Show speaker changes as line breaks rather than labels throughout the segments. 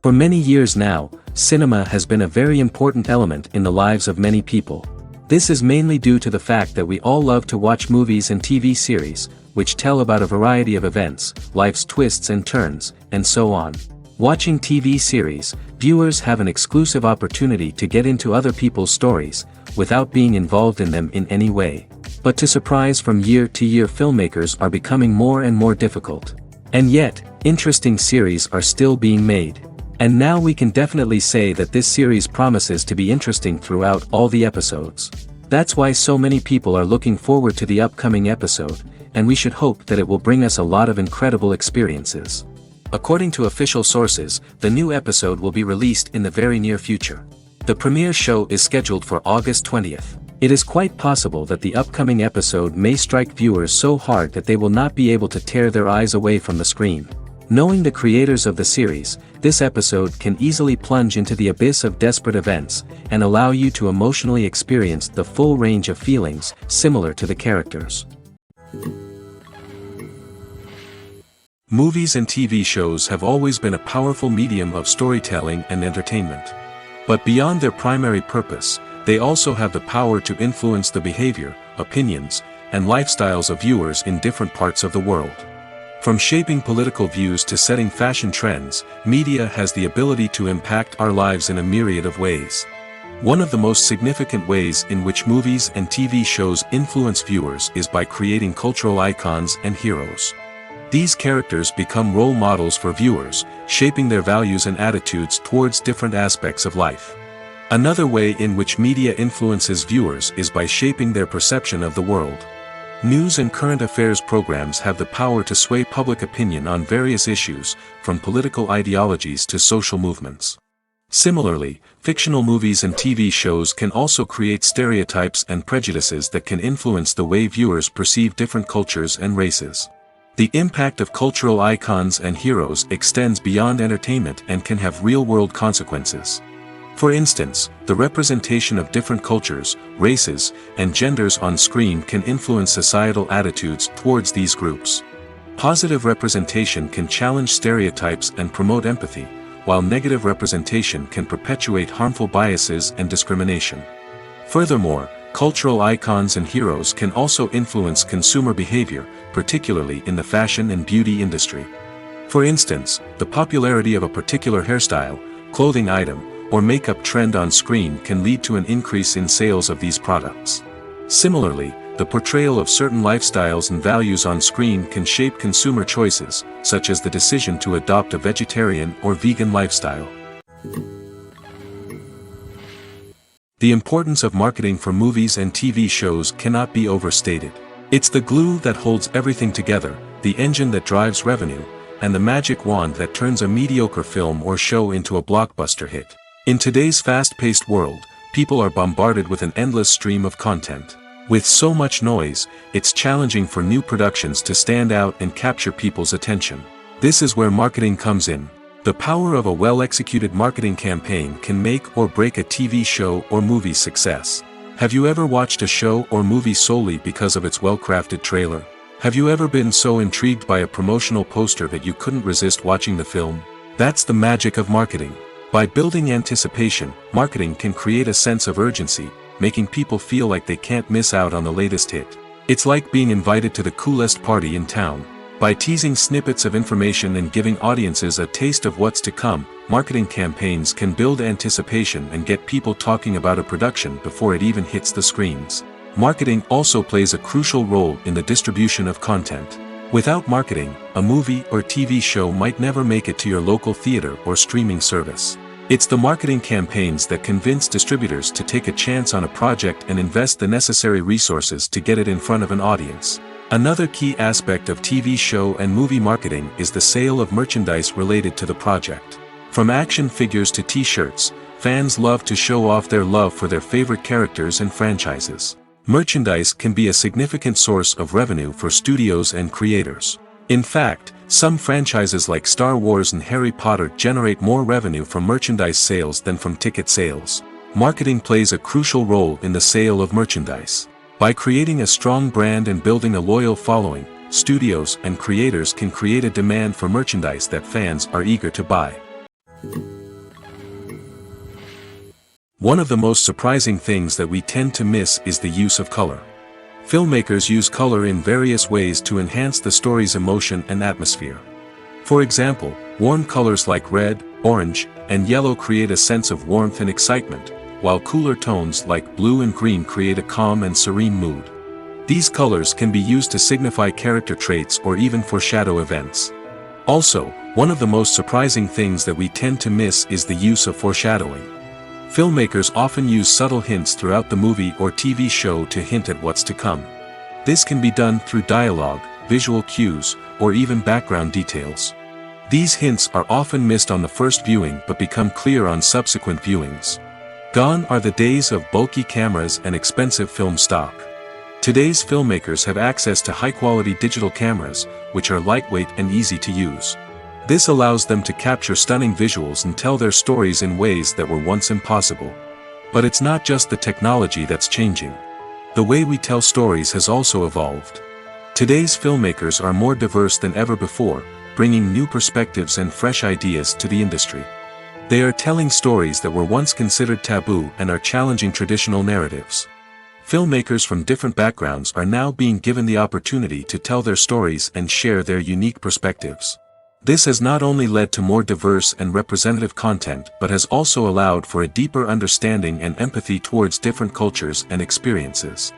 For many years now, cinema has been a very important element in the lives of many people. This is mainly due to the fact that we all love to watch movies and TV series, which tell about a variety of events, life's twists and turns, and so on. Watching TV series, viewers have an exclusive opportunity to get into other people's stories, without being involved in them in any way. But to surprise from year to year, filmmakers are becoming more and more difficult. And yet, interesting series are still being made. And now we can definitely say that this series promises to be interesting throughout all the episodes. That's why so many people are looking forward to the upcoming episode, and we should hope that it will bring us a lot of incredible experiences. According to official sources, the new episode will be released in the very near future. The premiere show is scheduled for August 20th. It is quite possible that the upcoming episode may strike viewers so hard that they will not be able to tear their eyes away from the screen. Knowing the creators of the series, this episode can easily plunge into the abyss of desperate events, and allow you to emotionally experience the full range of feelings, similar to the characters. Movies and TV shows have always been a powerful medium of storytelling and entertainment. But beyond their primary purpose, they also have the power to influence the behavior, opinions, and lifestyles of viewers in different parts of the world. From shaping political views to setting fashion trends, media has the ability to impact our lives in a myriad of ways. One of the most significant ways in which movies and TV shows influence viewers is by creating cultural icons and heroes. These characters become role models for viewers, shaping their values and attitudes towards different aspects of life. Another way in which media influences viewers is by shaping their perception of the world. News and current affairs programs have the power to sway public opinion on various issues, from political ideologies to social movements. Similarly, fictional movies and TV shows can also create stereotypes and prejudices that can influence the way viewers perceive different cultures and races. The impact of cultural icons and heroes extends beyond entertainment and can have real-world consequences. For instance, the representation of different cultures, races, and genders on screen can influence societal attitudes towards these groups. Positive representation can challenge stereotypes and promote empathy, while negative representation can perpetuate harmful biases and discrimination. Furthermore, cultural icons and heroes can also influence consumer behavior, particularly in the fashion and beauty industry. For instance, the popularity of a particular hairstyle, clothing item, or makeup trend on screen can lead to an increase in sales of these products. Similarly, the portrayal of certain lifestyles and values on screen can shape consumer choices, such as the decision to adopt a vegetarian or vegan lifestyle. The importance of marketing for movies and TV shows cannot be overstated. It's the glue that holds everything together, the engine that drives revenue, and the magic wand that turns a mediocre film or show into a blockbuster hit. In today's fast-paced world, people are bombarded with an endless stream of content. With so much noise, it's challenging for new productions to stand out and capture people's attention. This is where marketing comes in. The power of a well-executed marketing campaign can make or break a TV show or movie's success. Have you ever watched a show or movie solely because of its well-crafted trailer? Have you ever been so intrigued by a promotional poster that you couldn't resist watching the film? That's the magic of marketing. By building anticipation, marketing can create a sense of urgency, making people feel like they can't miss out on the latest hit. It's like being invited to the coolest party in town. By teasing snippets of information and giving audiences a taste of what's to come, marketing campaigns can build anticipation and get people talking about a production before it even hits the screens. Marketing also plays a crucial role in the distribution of content. Without marketing, a movie or TV show might never make it to your local theater or streaming service. It's the marketing campaigns that convince distributors to take a chance on a project and invest the necessary resources to get it in front of an audience. Another key aspect of TV show and movie marketing is the sale of merchandise related to the project. From action figures to t-shirts, fans love to show off their love for their favorite characters and franchises. Merchandise can be a significant source of revenue for studios and creators. In fact, some franchises like Star Wars and Harry Potter generate more revenue from merchandise sales than from ticket sales. Marketing plays a crucial role in the sale of merchandise. By creating a strong brand and building a loyal following, studios and creators can create a demand for merchandise that fans are eager to buy. One of the most surprising things that we tend to miss is the use of color. Filmmakers use color in various ways to enhance the story's emotion and atmosphere. For example, warm colors like red, orange, and yellow create a sense of warmth and excitement, while cooler tones like blue and green create a calm and serene mood. These colors can be used to signify character traits or even foreshadow events. Also, one of the most surprising things that we tend to miss is the use of foreshadowing. Filmmakers often use subtle hints throughout the movie or TV show to hint at what's to come. This can be done through dialogue, visual cues, or even background details. These hints are often missed on the first viewing but become clear on subsequent viewings. Gone are the days of bulky cameras and expensive film stock. Today's filmmakers have access to high-quality digital cameras, which are lightweight and easy to use. This allows them to capture stunning visuals and tell their stories in ways that were once impossible. But it's not just the technology that's changing. The way we tell stories has also evolved. Today's filmmakers are more diverse than ever before, bringing new perspectives and fresh ideas to the industry. They are telling stories that were once considered taboo and are challenging traditional narratives. Filmmakers from different backgrounds are now being given the opportunity to tell their stories and share their unique perspectives. This has not only led to more diverse and representative content but has also allowed for a deeper understanding and empathy towards different cultures and experiences.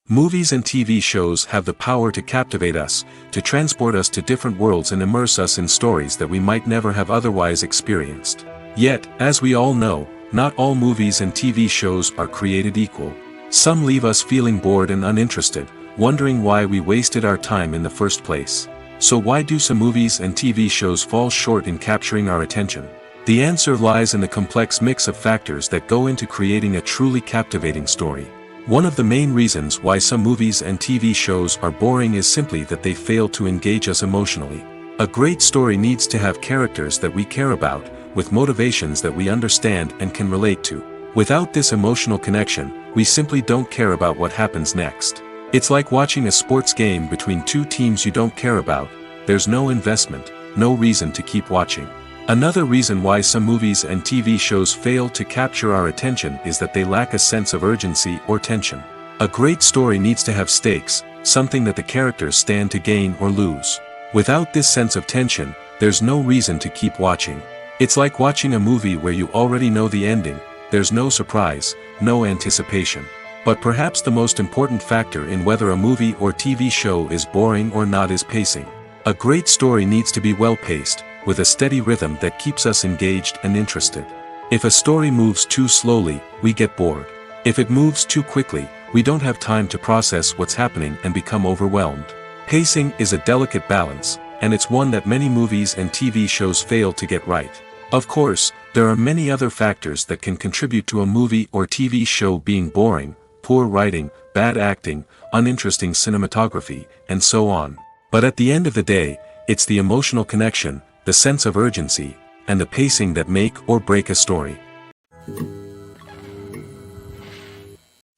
Movies and TV shows have the power to captivate us, to transport us to different worlds and immerse us in stories that we might never have otherwise experienced. Yet, as we all know, not all movies and TV shows are created equal. Some leave us feeling bored and uninterested, wondering why we wasted our time in the first place. So why do some movies and TV shows fall short in capturing our attention? The answer lies in the complex mix of factors that go into creating a truly captivating story. One of the main reasons why some movies and TV shows are boring is simply that they fail to engage us emotionally. A great story needs to have characters that we care about, with motivations that we understand and can relate to. Without this emotional connection, we simply don't care about what happens next. It's like watching a sports game between two teams you don't care about. There's no investment, no reason to keep watching. Another reason why some movies and TV shows fail to capture our attention is that they lack a sense of urgency or tension. A great story needs to have stakes, something that the characters stand to gain or lose. Without this sense of tension, there's no reason to keep watching. It's like watching a movie where you already know the ending. There's no surprise, no anticipation. But perhaps the most important factor in whether a movie or TV show is boring or not is pacing. A great story needs to be well-paced, with a steady rhythm that keeps us engaged and interested. If a story moves too slowly, we get bored. If it moves too quickly, we don't have time to process what's happening and become overwhelmed. Pacing is a delicate balance, and it's one that many movies and TV shows fail to get right. Of course, there are many other factors that can contribute to a movie or TV show being boring: poor writing, bad acting, uninteresting cinematography, and so on. But at the end of the day, it's the emotional connection, the sense of urgency, and the pacing that make or break a story.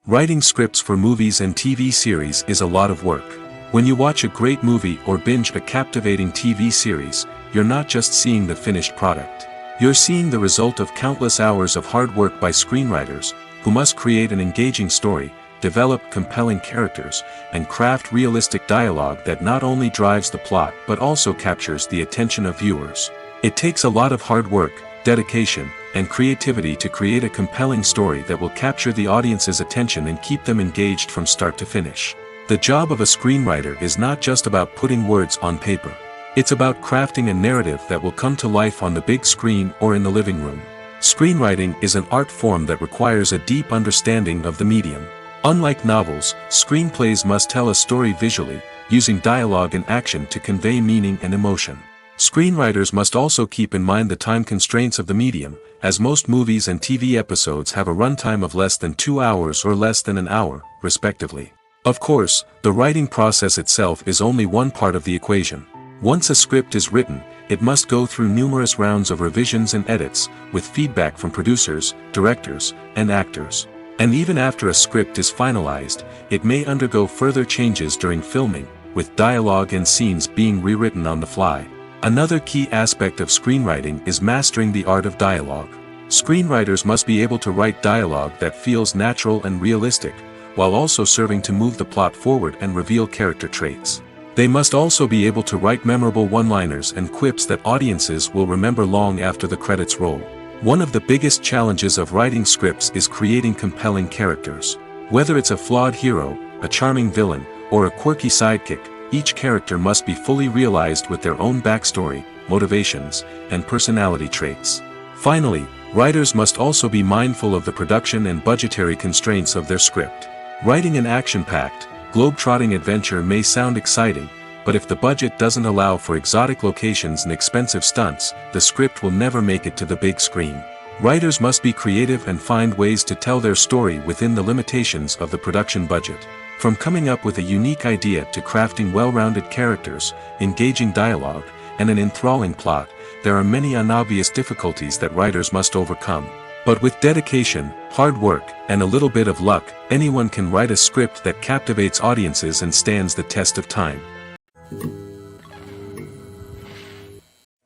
Writing scripts for movies and TV series is a lot of work. When you watch a great movie or binge a captivating TV series, you're not just seeing the finished product. You're seeing the result of countless hours of hard work by screenwriters, who must create an engaging story, develop compelling characters, and craft realistic dialogue that not only drives the plot but also captures the attention of viewers. It takes a lot of hard work, dedication, and creativity to create a compelling story that will capture the audience's attention and keep them engaged from start to finish. The job of a screenwriter is not just about putting words on paper. It's about crafting a narrative that will come to life on the big screen or in the living room. Screenwriting is an art form that requires a deep understanding of the medium. Unlike novels, screenplays must tell a story visually, using dialogue and action to convey meaning and emotion. Screenwriters must also keep in mind the time constraints of the medium, as most movies and TV episodes have a runtime of less than 2 hours or less than an hour, respectively. Of course, the writing process itself is only one part of the equation. Once a script is written, it must go through numerous rounds of revisions and edits, with feedback from producers, directors, and actors. And even after a script is finalized, it may undergo further changes during filming, with dialogue and scenes being rewritten on the fly. Another key aspect of screenwriting is mastering the art of dialogue. Screenwriters must be able to write dialogue that feels natural and realistic, while also serving to move the plot forward and reveal character traits. They must also be able to write memorable one-liners and quips that audiences will remember long after the credits roll. One of the biggest challenges of writing scripts is creating compelling characters. Whether it's a flawed hero, a charming villain, or a quirky sidekick, each character must be fully realized with their own backstory, motivations, and personality traits. Finally, writers must also be mindful of the production and budgetary constraints of their script. Writing an action-packed, globe-trotting adventure may sound exciting, but if the budget doesn't allow for exotic locations and expensive stunts, the script will never make it to the big screen. Writers must be creative and find ways to tell their story within the limitations of the production budget. From coming up with a unique idea to crafting well-rounded characters, engaging dialogue, and an enthralling plot, there are many unobvious difficulties that writers must overcome. But with dedication, hard work, and a little bit of luck, anyone can write a script that captivates audiences and stands the test of time.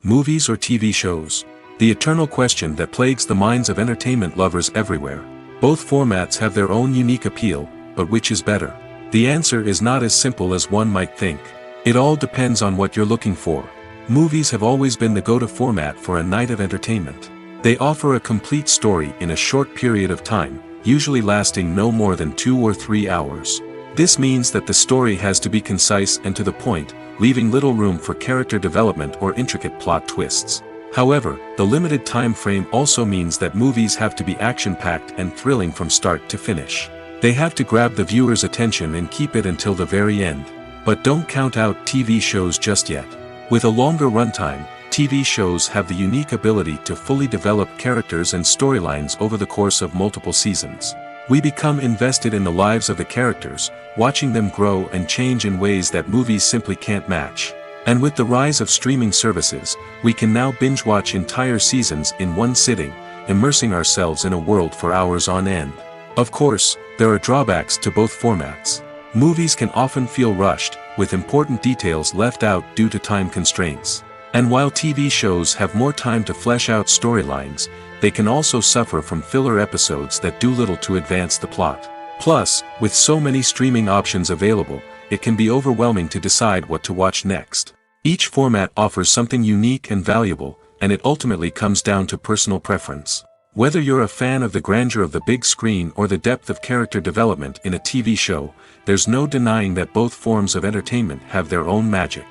Movies or TV shows? The eternal question that plagues the minds of entertainment lovers everywhere. Both formats have their own unique appeal, but which is better? The answer is not as simple as one might think. It all depends on what you're looking for. Movies have always been the go-to format for a night of entertainment. They offer a complete story in a short period of time, usually lasting no more than 2 or 3 hours. This means that the story has to be concise and to the point, leaving little room for character development or intricate plot twists. However, the limited time frame also means that movies have to be action-packed and thrilling from start to finish. They have to grab the viewer's attention and keep it until the very end. But don't count out TV shows just yet. With a longer runtime, TV shows have the unique ability to fully develop characters and storylines over the course of multiple seasons. We become invested in the lives of the characters, watching them grow and change in ways that movies simply can't match. And with the rise of streaming services, we can now binge-watch entire seasons in one sitting, immersing ourselves in a world for hours on end. Of course, there are drawbacks to both formats. Movies can often feel rushed, with important details left out due to time constraints. And while TV shows have more time to flesh out storylines, they can also suffer from filler episodes that do little to advance the plot. Plus, with so many streaming options available, it can be overwhelming to decide what to watch next. Each format offers something unique and valuable, and it ultimately comes down to personal preference. Whether you're a fan of the grandeur of the big screen or the depth of character development in a TV show, there's no denying that both forms of entertainment have their own magic.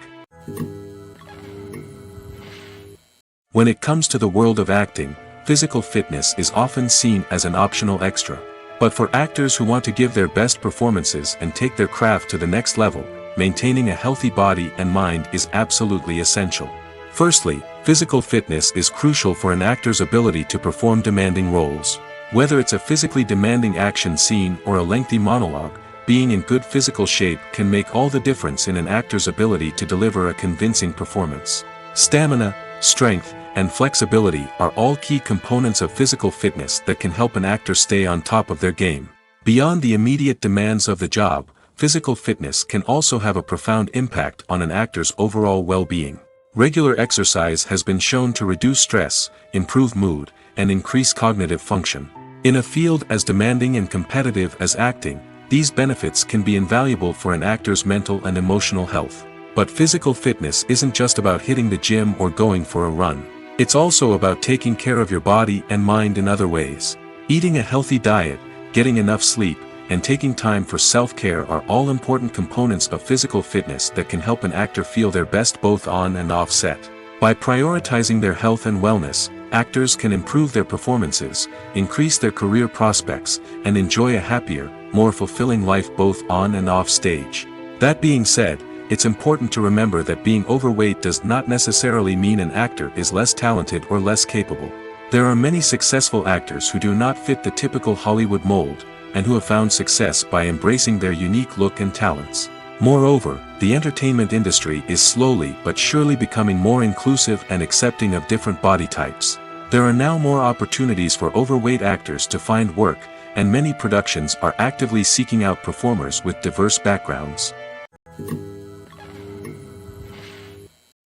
When it comes to the world of acting, physical fitness is often seen as an optional extra. But for actors who want to give their best performances and take their craft to the next level, maintaining a healthy body and mind is absolutely essential. Firstly, physical fitness is crucial for an actor's ability to perform demanding roles. Whether it's a physically demanding action scene or a lengthy monologue, being in good physical shape can make all the difference in an actor's ability to deliver a convincing performance. Stamina, strength, and flexibility are all key components of physical fitness that can help an actor stay on top of their game. Beyond the immediate demands of the job, physical fitness can also have a profound impact on an actor's overall well-being. Regular exercise has been shown to reduce stress, improve mood, and increase cognitive function. In a field as demanding and competitive as acting, these benefits can be invaluable for an actor's mental and emotional health. But physical fitness isn't just about hitting the gym or going for a run. It's also about taking care of your body and mind in other ways. Eating a healthy diet, getting enough sleep, and taking time for self-care are all important components of physical fitness that can help an actor feel their best both on and off set. By prioritizing their health and wellness, actors can improve their performances, increase their career prospects, and enjoy a happier, more fulfilling life both on and off stage. That being said, it's important to remember that being overweight does not necessarily mean an actor is less talented or less capable. There are many successful actors who do not fit the typical Hollywood mold, and who have found success by embracing their unique look and talents. Moreover, the entertainment industry is slowly but surely becoming more inclusive and accepting of different body types. There are now more opportunities for overweight actors to find work, and many productions are actively seeking out performers with diverse backgrounds.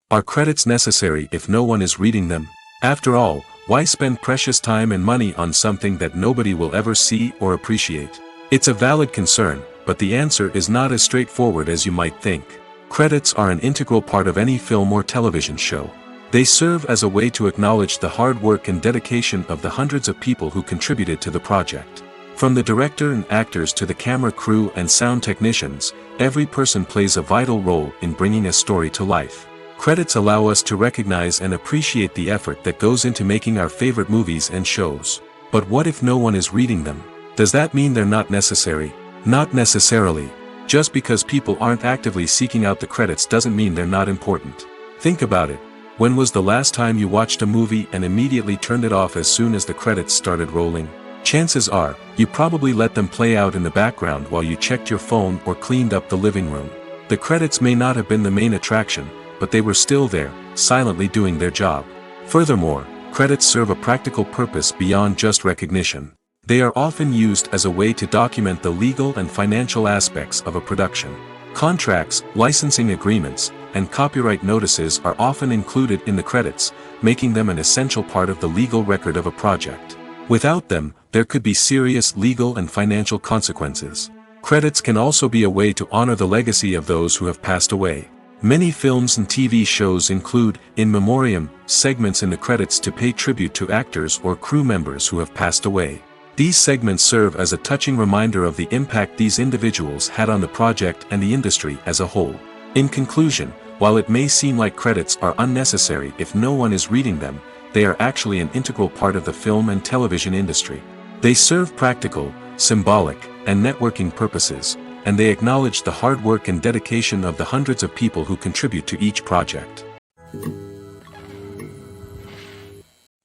Are credits necessary if no one is reading them? After all, why spend precious time and money on something that nobody will ever see or appreciate? It's a valid concern, but the answer is not as straightforward as you might think. Credits are an integral part of any film or television show. They serve as a way to acknowledge the hard work and dedication of the hundreds of people who contributed to the project. From the director and actors to the camera crew and sound technicians, every person plays a vital role in bringing a story to life. Credits allow us to recognize and appreciate the effort that goes into making our favorite movies and shows. But what if no one is reading them? Does that mean they're not necessary? Not necessarily. Just because people aren't actively seeking out the credits doesn't mean they're not important. Think about it. When was the last time you watched a movie and immediately turned it off as soon as the credits started rolling? Chances are, you probably let them play out in the background while you checked your phone or cleaned up the living room. The credits may not have been the main attraction, but they were still there, silently doing their job. Furthermore, credits serve a practical purpose beyond just recognition. They are often used as a way to document the legal and financial aspects of a production. Contracts, licensing agreements, and copyright notices are often included in the credits, making them an essential part of the legal record of a project. Without them, there could be serious legal and financial consequences. Credits can also be a way to honor the legacy of those who have passed away. Many films and TV shows include, in memoriam, segments in the credits to pay tribute to actors or crew members who have passed away. These segments serve as a touching reminder of the impact these individuals had on the project and the industry as a whole. In conclusion, while it may seem like credits are unnecessary if no one is reading them, they are actually an integral part of the film and television industry. They serve practical, symbolic, and networking purposes, and they acknowledge the hard work and dedication of the hundreds of people who contribute to each project.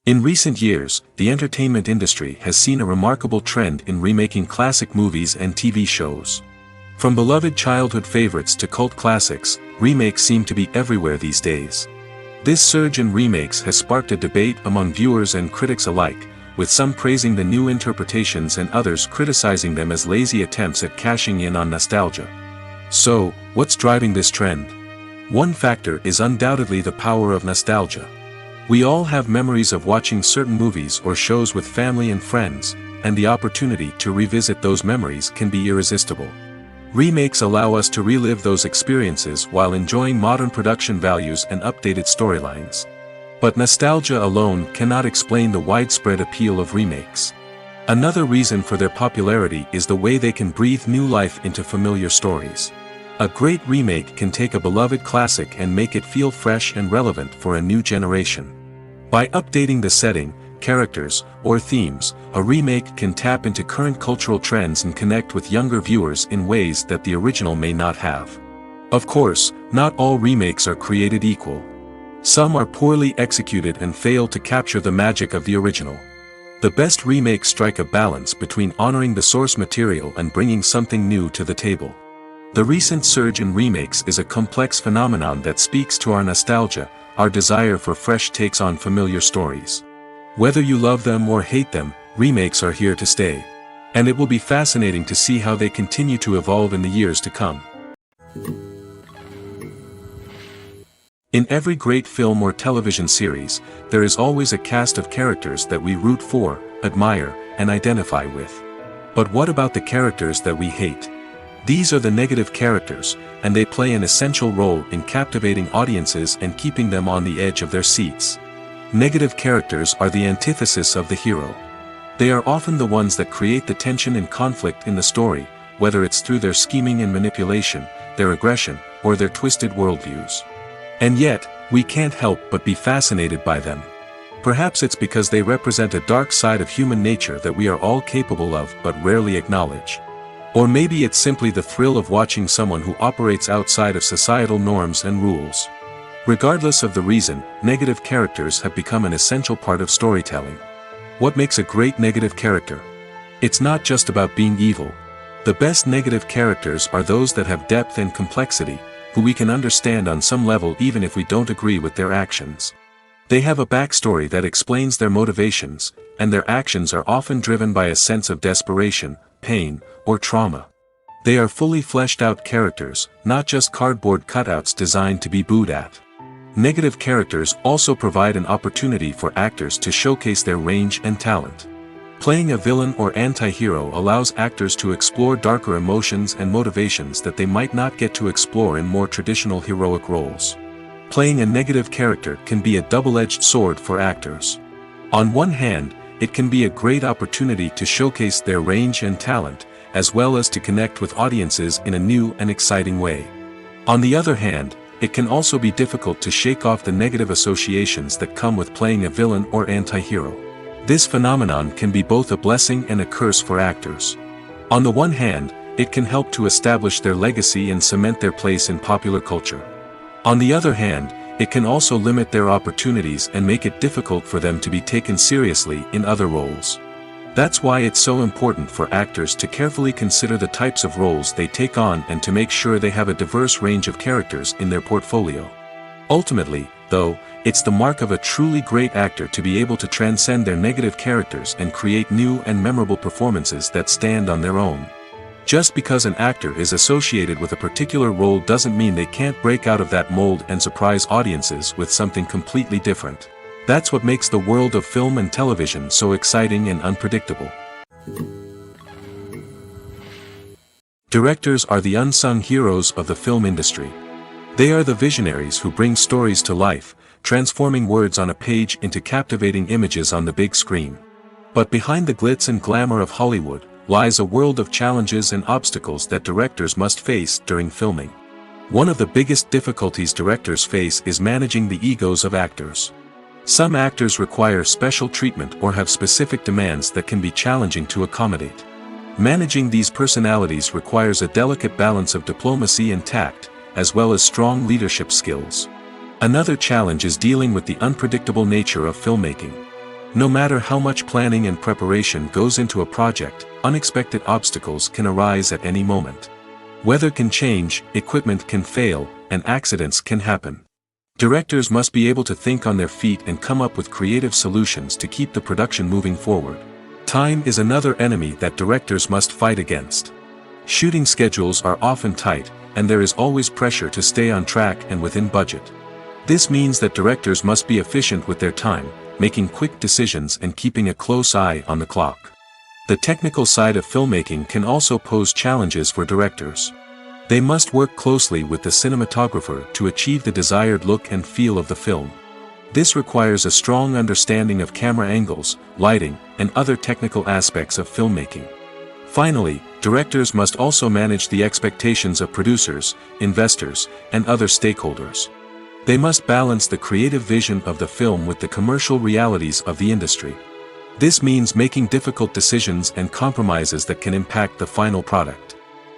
In recent years, the entertainment industry has seen a remarkable trend in remaking classic movies and TV shows. From beloved childhood favorites to cult classics, remakes seem to be everywhere these days. This surge in remakes has sparked a debate among viewers and critics alike, with some praising the new interpretations and others criticizing them as lazy attempts at cashing in on nostalgia. So, what's driving this trend? One factor is undoubtedly the power of nostalgia. We all have memories of watching certain movies or shows with family and friends, and the opportunity to revisit those memories can be irresistible. Remakes allow us to relive those experiences while enjoying modern production values and updated storylines. But nostalgia alone cannot explain the widespread appeal of remakes. Another reason for their popularity is the way they can breathe new life into familiar stories. A great remake can take a beloved classic and make it feel fresh and relevant for a new generation. By updating the setting, characters, or themes, a remake can tap into current cultural trends and connect with younger viewers in ways that the original may not have. Of course, not all remakes are created equal. Some are poorly executed and fail to capture the magic of the original. The best remakes strike a balance between honoring the source material and bringing something new to the table. The recent surge in remakes is a complex phenomenon that speaks to our nostalgia, our desire for fresh takes on familiar stories. Whether you love them or hate them, remakes are here to stay. And it will be fascinating to see how they continue to evolve in the years to come. In every great film or television series, there is always a cast of characters that we root for, admire, and identify with. But what about the characters that we hate? These are the negative characters, and they play an essential role in captivating audiences and keeping them on the edge of their seats. Negative characters are the antithesis of the hero. They are often the ones that create the tension and conflict in the story, whether it's through their scheming and manipulation, their aggression, or their twisted worldviews. And yet, we can't help but be fascinated by them. Perhaps it's because they represent a dark side of human nature that we are all capable of but rarely acknowledge. Or maybe it's simply the thrill of watching someone who operates outside of societal norms and rules. Regardless of the reason, negative characters have become an essential part of storytelling. What makes a great negative character? It's not just about being evil. The best negative characters are those that have depth and complexity, who we can understand on some level even if we don't agree with their actions. They have a backstory that explains their motivations, and their actions are often driven by a sense of desperation, pain, or trauma. They are fully fleshed out characters, not just cardboard cutouts designed to be booed at. Negative characters also provide an opportunity for actors to showcase their range and talent. Playing a villain or anti-hero allows actors to explore darker emotions and motivations that they might not get to explore in more traditional heroic roles. Playing a negative character can be a double-edged sword for actors. On one hand, it can be a great opportunity to showcase their range and talent, as well as to connect with audiences in a new and exciting way. On the other hand, it can also be difficult to shake off the negative associations that come with playing a villain or anti-hero. This phenomenon can be both a blessing and a curse for actors. On the one hand, it can help to establish their legacy and cement their place in popular culture. On the other hand, it can also limit their opportunities and make it difficult for them to be taken seriously in other roles. That's why it's so important for actors to carefully consider the types of roles they take on and to make sure they have a diverse range of characters in their portfolio. Ultimately, though, it's the mark of a truly great actor to be able to transcend their negative characters and create new and memorable performances that stand on their own. Just because an actor is associated with a particular role doesn't mean they can't break out of that mold and surprise audiences with something completely different. That's what makes the world of film and television so exciting and unpredictable. Directors are the unsung heroes of the film industry. They are the visionaries who bring stories to life, transforming words on a page into captivating images on the big screen. But behind the glitz and glamour of Hollywood lies a world of challenges and obstacles that directors must face during filming. One of the biggest difficulties directors face is managing the egos of actors. Some actors require special treatment or have specific demands that can be challenging to accommodate. Managing these personalities requires a delicate balance of diplomacy and tact, as well as strong leadership skills. Another challenge is dealing with the unpredictable nature of filmmaking. No matter how much planning and preparation goes into a project, unexpected obstacles can arise at any moment. Weather can change, equipment can fail, and accidents can happen. Directors must be able to think on their feet and come up with creative solutions to keep the production moving forward. Time is another enemy that directors must fight against. Shooting schedules are often tight, and there is always pressure to stay on track and within budget. This means that directors must be efficient with their time, making quick decisions and keeping a close eye on the clock. The technical side of filmmaking can also pose challenges for directors. They must work closely with the cinematographer to achieve the desired look and feel of the film. This requires a strong understanding of camera angles, lighting, and other technical aspects of filmmaking. Finally, directors must also manage the expectations of producers, investors, and other stakeholders. They must balance the creative vision of the film with the commercial realities of the industry. This means making difficult decisions and compromises that can impact the final product.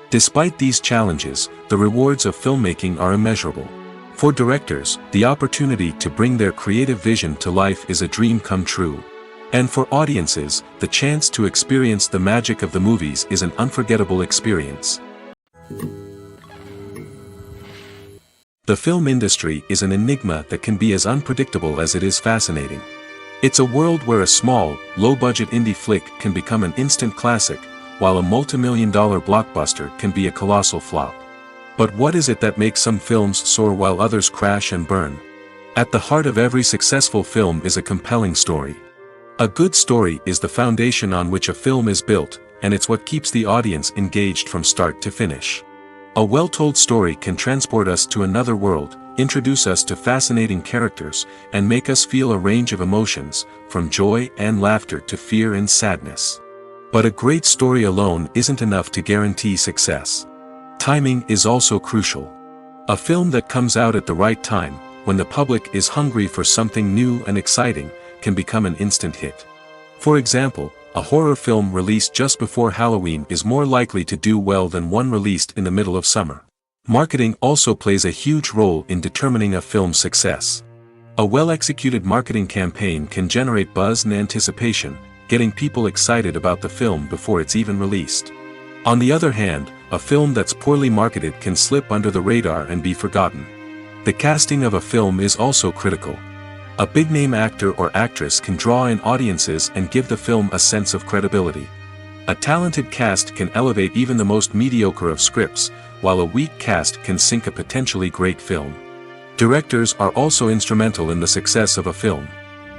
Despite these challenges, the rewards of filmmaking are immeasurable. For directors, the opportunity to bring their creative vision to life is a dream come true. And for audiences, the chance to experience the magic of the movies is an unforgettable experience. The film industry is an enigma that can be as unpredictable as it is fascinating. It's a world where a small, low-budget indie flick can become an instant classic, while a multi-million-dollar blockbuster can be a colossal flop. But what is it that makes some films soar while others crash and burn? At the heart of every successful film is a compelling story. A good story is the foundation on which a film is built, and it's what keeps the audience engaged from start to finish. A well-told story can transport us to another world, introduce us to fascinating characters, and make us feel a range of emotions, from joy and laughter to fear and sadness. But a great story alone isn't enough to guarantee success. Timing is also crucial. A film that comes out at the right time, when the public is hungry for something new and exciting, can become an instant hit. For example, a horror film released just before Halloween is more likely to do well than one released in the middle of summer. Marketing also plays a huge role in determining a film's success. A well-executed marketing campaign can generate buzz and anticipation, getting people excited about the film before it's even released. On the other hand, a film that's poorly marketed can slip under the radar and be forgotten. The casting of a film is also critical. A big-name actor or actress can draw in audiences and give the film a sense of credibility. A talented cast can elevate even the most mediocre of scripts, while a weak cast can sink a potentially great film. Directors are also instrumental in the success of a film.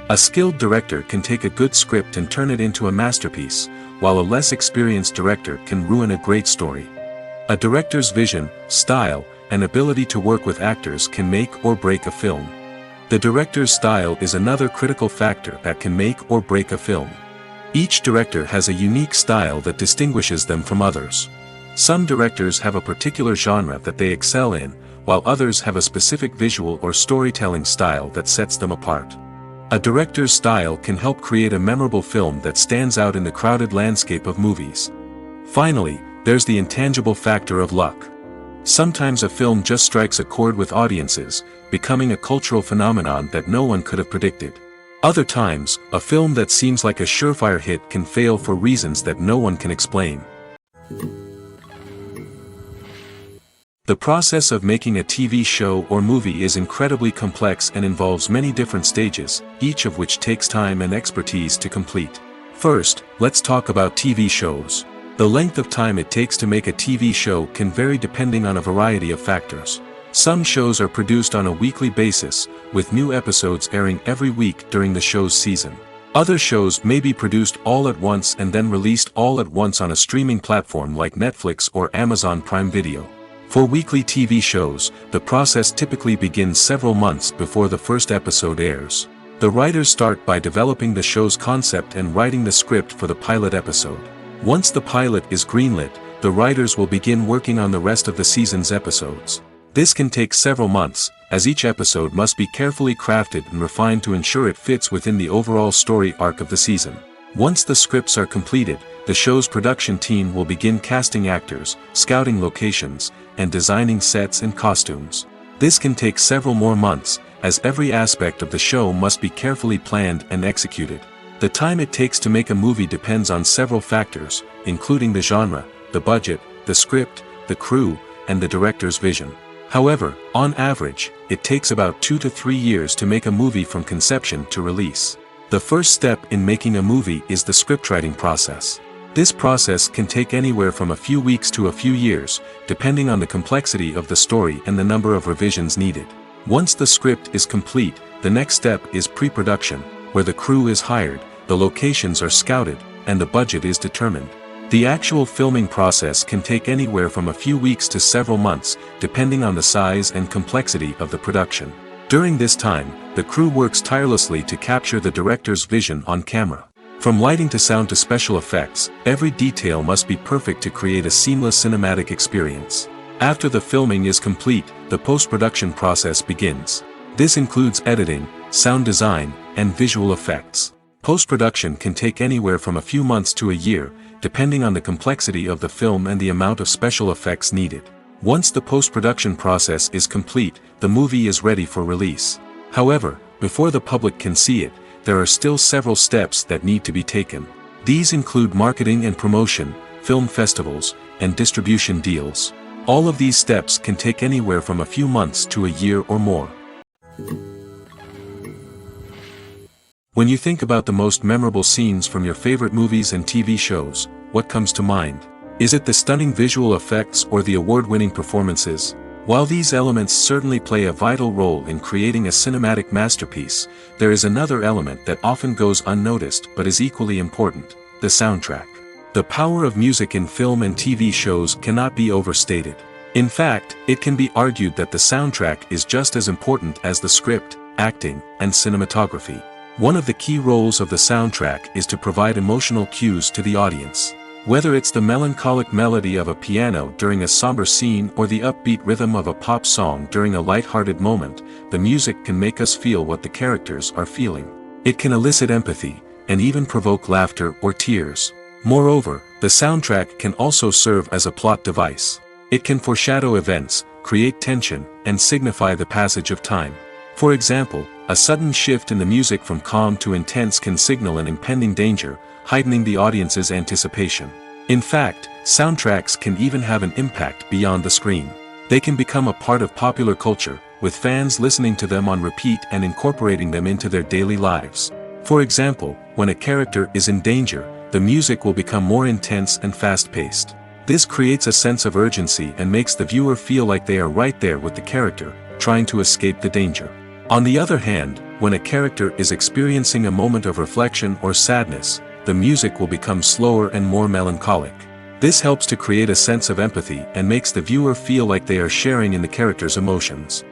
A skilled director can take a good script and turn it into a masterpiece, while a less experienced director can ruin a great story. A director's vision, style, and ability to work with actors can make or break a film. The director's style is another critical factor that can make or break a film. Each director has a unique style that distinguishes them from others. Some directors have a particular genre that they excel in, while others have a specific visual or storytelling style that sets them apart. A director's style can help create a memorable film that stands out in the crowded landscape of movies. Finally, there's the intangible factor of luck. Sometimes a film just strikes a chord with audiences, becoming a cultural phenomenon that no one could have predicted. Other times, a film that seems like a surefire hit can fail for reasons that no one can explain. The process of making a TV show or movie is incredibly complex and involves many different stages, each of which takes time and expertise to complete. First, let's talk about TV shows. The length of time it takes to make a TV show can vary depending on a variety of factors. Some shows are produced on a weekly basis, with new episodes airing every week during the show's season. Other shows may be produced all at once and then released all at once on a streaming platform like Netflix or Amazon Prime Video. For weekly TV shows, the process typically begins several months before the first episode airs. The writers start by developing the show's concept and writing the script for the pilot episode. Once the pilot is greenlit, the writers will begin working on the rest of the season's episodes. This can take several months, as each episode must be carefully crafted and refined to ensure it fits within the overall story arc of the season. Once the scripts are completed, the show's production team will begin casting actors, scouting locations, and designing sets and costumes. This can take several more months, as every aspect of the show must be carefully planned and executed. The time it takes to make a movie depends on several factors, including the genre, the budget, the script, the crew, and the director's vision. However, on average, it takes about 2 to 3 years to make a movie from conception to release. The first step in making a movie is the scriptwriting process. This process can take anywhere from a few weeks to a few years, depending on the complexity of the story and the number of revisions needed. Once the script is complete, the next step is pre-production, where the crew is hired, the locations are scouted, and the budget is determined. The actual filming process can take anywhere from a few weeks to several months, depending on the size and complexity of the production. During this time, the crew works tirelessly to capture the director's vision on camera. From lighting to sound to special effects, every detail must be perfect to create a seamless cinematic experience. After the filming is complete, the post-production process begins. This includes editing, sound design, and visual effects. Post-production can take anywhere from a few months to a year, depending on the complexity of the film and the amount of special effects needed. Once the post-production process is complete, the movie is ready for release. However, before the public can see it, there are still several steps that need to be taken. These include marketing and promotion, film festivals, and distribution deals. All of these steps can take anywhere from a few months to a year or more. When you think about the most memorable scenes from your favorite movies and TV shows, what comes to mind? Is it the stunning visual effects or the award-winning performances? While these elements certainly play a vital role in creating a cinematic masterpiece, there is another element that often goes unnoticed but is equally important: the soundtrack. The power of music in film and TV shows cannot be overstated. In fact, it can be argued that the soundtrack is just as important as the script, acting, and cinematography. One of the key roles of the soundtrack is to provide emotional cues to the audience. Whether it's the melancholic melody of a piano during a somber scene or the upbeat rhythm of a pop song during a light-hearted moment, the music can make us feel what the characters are feeling. It can elicit empathy, and even provoke laughter or tears. Moreover, the soundtrack can also serve as a plot device. It can foreshadow events, create tension, and signify the passage of time. For example, a sudden shift in the music from calm to intense can signal an impending danger, heightening the audience's anticipation. In fact, soundtracks can even have an impact beyond the screen. They can become a part of popular culture, with fans listening to them on repeat and incorporating them into their daily lives. For example, when a character is in danger, the music will become more intense and fast-paced. This creates a sense of urgency and makes the viewer feel like they are right there with the character, trying to escape the danger. On the other hand, when a character is experiencing a moment of reflection or sadness, the music will become slower and more melancholic. This helps to create a sense of empathy and makes the viewer feel like they are sharing in the character's emotions.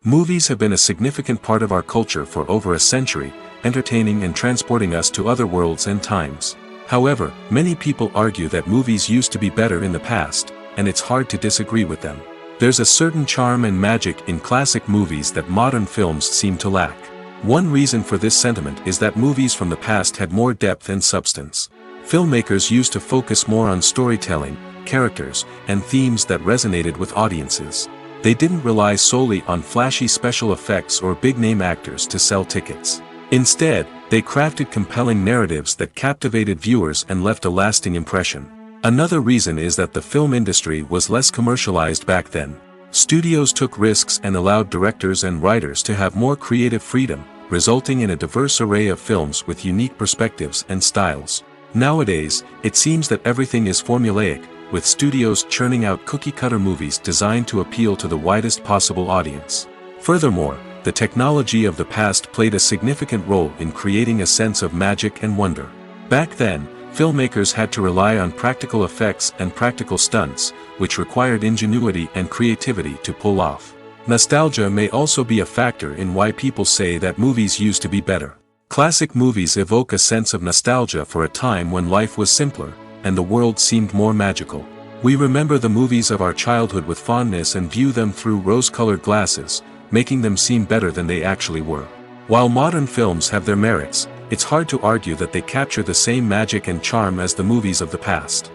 Movies have been a significant part of our culture for over a century, entertaining and transporting us to other worlds and times. However, many people argue that movies used to be better in the past, and it's hard to disagree with them. There's a certain charm and magic in classic movies that modern films seem to lack. One reason for this sentiment is that movies from the past had more depth and substance. Filmmakers used to focus more on storytelling, characters, and themes that resonated with audiences. They didn't rely solely on flashy special effects or big-name actors to sell tickets. Instead, they crafted compelling narratives that captivated viewers and left a lasting impression. Another reason is that the film industry was less commercialized back then. Studios took risks and allowed directors and writers to have more creative freedom, resulting in a diverse array of films with unique perspectives and styles. Nowadays, it seems that everything is formulaic, with studios churning out cookie-cutter movies designed to appeal to the widest possible audience. Furthermore, the technology of the past played a significant role in creating a sense of magic and wonder. Back then, filmmakers had to rely on practical effects and practical stunts, which required ingenuity and creativity to pull off. Nostalgia may also be a factor in why people say that movies used to be better. Classic movies evoke a sense of nostalgia for a time when life was simpler, and the world seemed more magical. We remember the movies of our childhood with fondness and view them through rose-colored glasses, making them seem better than they actually were. While modern films have their merits, it's hard to argue that they capture the same magic and charm as the movies of the past.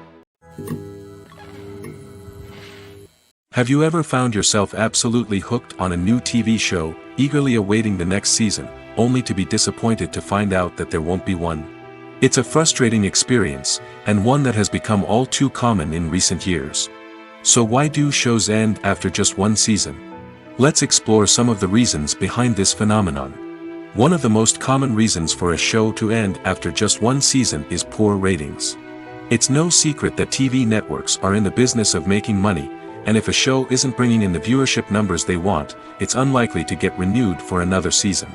Have you ever found yourself absolutely hooked on a new TV show, eagerly awaiting the next season, only to be disappointed to find out that there won't be one? It's a frustrating experience, and one that has become all too common in recent years. So why do shows end after just one season? Let's explore some of the reasons behind this phenomenon. One of the most common reasons for a show to end after just one season is poor ratings. It's no secret that TV networks are in the business of making money, and if a show isn't bringing in the viewership numbers they want, it's unlikely to get renewed for another season.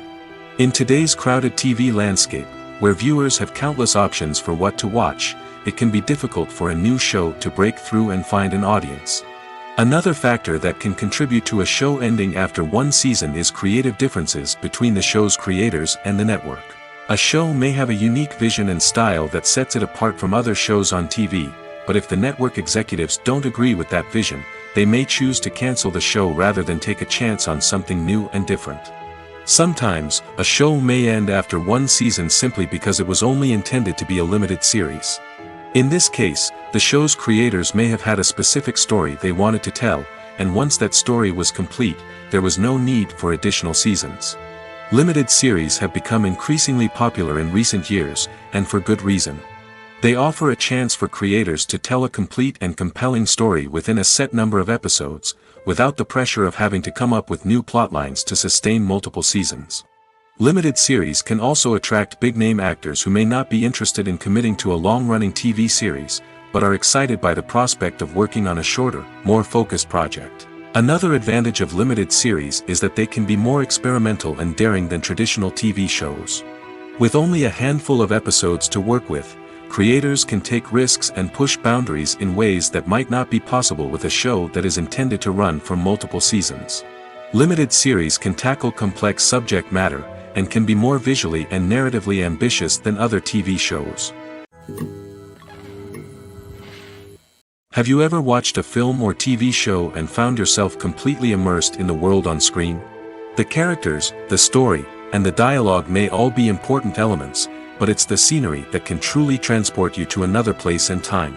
In today's crowded TV landscape, where viewers have countless options for what to watch, it can be difficult for a new show to break through and find an audience. Another factor that can contribute to a show ending after one season is creative differences between the show's creators and the network. A show may have a unique vision and style that sets it apart from other shows on TV, but if the network executives don't agree with that vision, they may choose to cancel the show rather than take a chance on something new and different. Sometimes, a show may end after one season simply because it was only intended to be a limited series. In this case, the show's creators may have had a specific story they wanted to tell, and once that story was complete, there was no need for additional seasons. Limited series have become increasingly popular in recent years, and for good reason. They offer a chance for creators to tell a complete and compelling story within a set number of episodes, without the pressure of having to come up with new plotlines to sustain multiple seasons. Limited series can also attract big-name actors who may not be interested in committing to a long-running TV series, but are excited by the prospect of working on a shorter, more focused project. Another advantage of limited series is that they can be more experimental and daring than traditional TV shows. With only a handful of episodes to work with, creators can take risks and push boundaries in ways that might not be possible with a show that is intended to run for multiple seasons. Limited series can tackle complex subject matter, and can be more visually and narratively ambitious than other TV shows. Have you ever watched a film or TV show and found yourself completely immersed in the world on screen? The characters, the story, and the dialogue may all be important elements, but it's the scenery that can truly transport you to another place and time.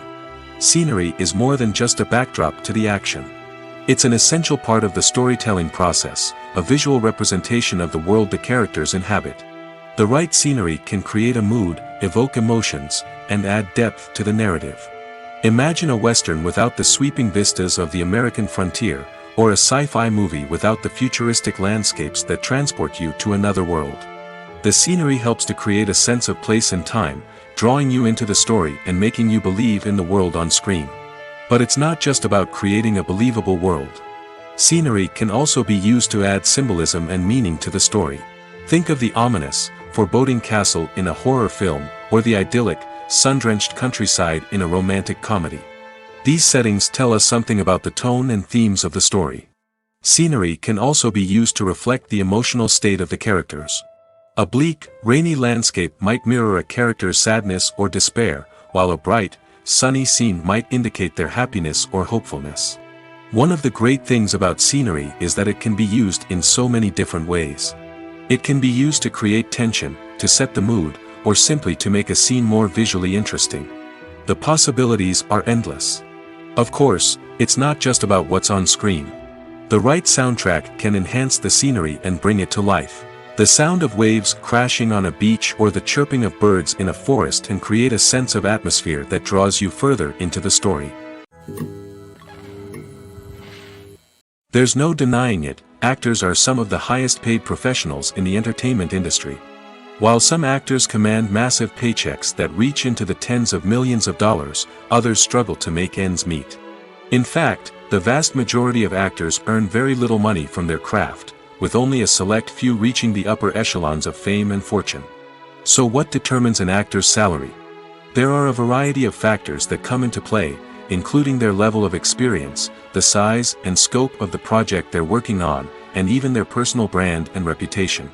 Scenery is more than just a backdrop to the action. It's an essential part of the storytelling process, a visual representation of the world the characters inhabit. The right scenery can create a mood, evoke emotions, and add depth to the narrative. Imagine a Western without the sweeping vistas of the American frontier, or a sci-fi movie without the futuristic landscapes that transport you to another world. The scenery helps to create a sense of place and time, drawing you into the story and making you believe in the world on screen. But it's not just about creating a believable world. Scenery can also be used to add symbolism and meaning to the story. Think of the ominous, foreboding castle in a horror film, or the idyllic, sun-drenched countryside in a romantic comedy. These settings tell us something about the tone and themes of the story. Scenery can also be used to reflect the emotional state of the characters. A bleak, rainy landscape might mirror a character's sadness or despair, while a bright, sunny scene might indicate their happiness or hopefulness. One of the great things about scenery is that it can be used in so many different ways. It can be used to create tension, to set the mood, or simply to make a scene more visually interesting. The possibilities are endless. Of course, it's not just about what's on screen. The right soundtrack can enhance the scenery and bring it to life. The sound of waves crashing on a beach or the chirping of birds in a forest can create a sense of atmosphere that draws you further into the story. There's no denying it, actors are some of the highest paid professionals in the entertainment industry. While some actors command massive paychecks that reach into the tens of millions of dollars, others struggle to make ends meet. In fact, the vast majority of actors earn very little money from their craft, with only a select few reaching the upper echelons of fame and fortune. So what determines an actor's salary? There are a variety of factors that come into play, including their level of experience, the size and scope of the project they're working on, and even their personal brand and reputation.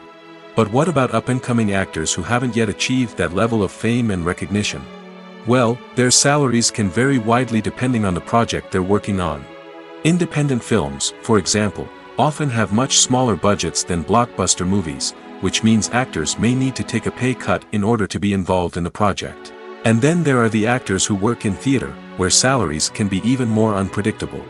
But what about up-and-coming actors who haven't yet achieved that level of fame and recognition? Well, their salaries can vary widely depending on the project they're working on. Independent films, for example, often have much smaller budgets than blockbuster movies, which means actors may need to take a pay cut in order to be involved in the project. And then there are the actors who work in theater, where salaries can be even more unpredictable.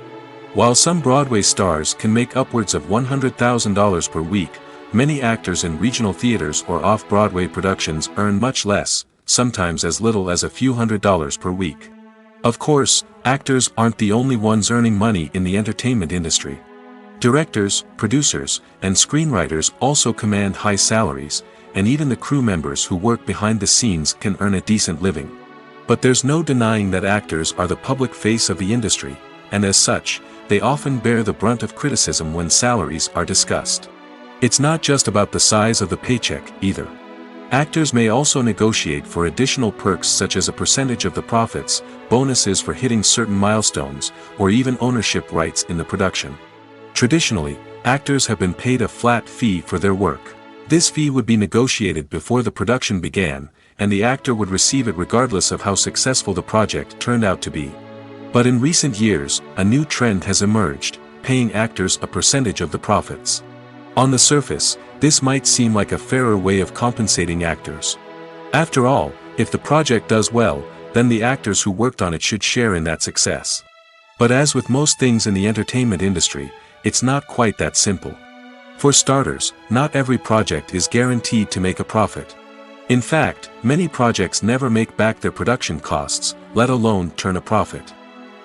While some Broadway stars can make upwards of $100,000 per week, many actors in regional theaters or off-Broadway productions earn much less, sometimes as little as a few $100s per week. Of course, actors aren't the only ones earning money in the entertainment industry. Directors, producers, and screenwriters also command high salaries, and even the crew members who work behind the scenes can earn a decent living. But there's no denying that actors are the public face of the industry, and as such, they often bear the brunt of criticism when salaries are discussed. It's not just about the size of the paycheck, either. Actors may also negotiate for additional perks such as a percentage of the profits, bonuses for hitting certain milestones, or even ownership rights in the production. Traditionally, actors have been paid a flat fee for their work. This fee would be negotiated before the production began, and the actor would receive it regardless of how successful the project turned out to be. But in recent years, a new trend has emerged, paying actors a percentage of the profits. On the surface, this might seem like a fairer way of compensating actors. After all, if the project does well, then the actors who worked on it should share in that success. But as with most things in the entertainment industry, it's not quite that simple. For starters, not every project is guaranteed to make a profit. In fact, many projects never make back their production costs, let alone turn a profit.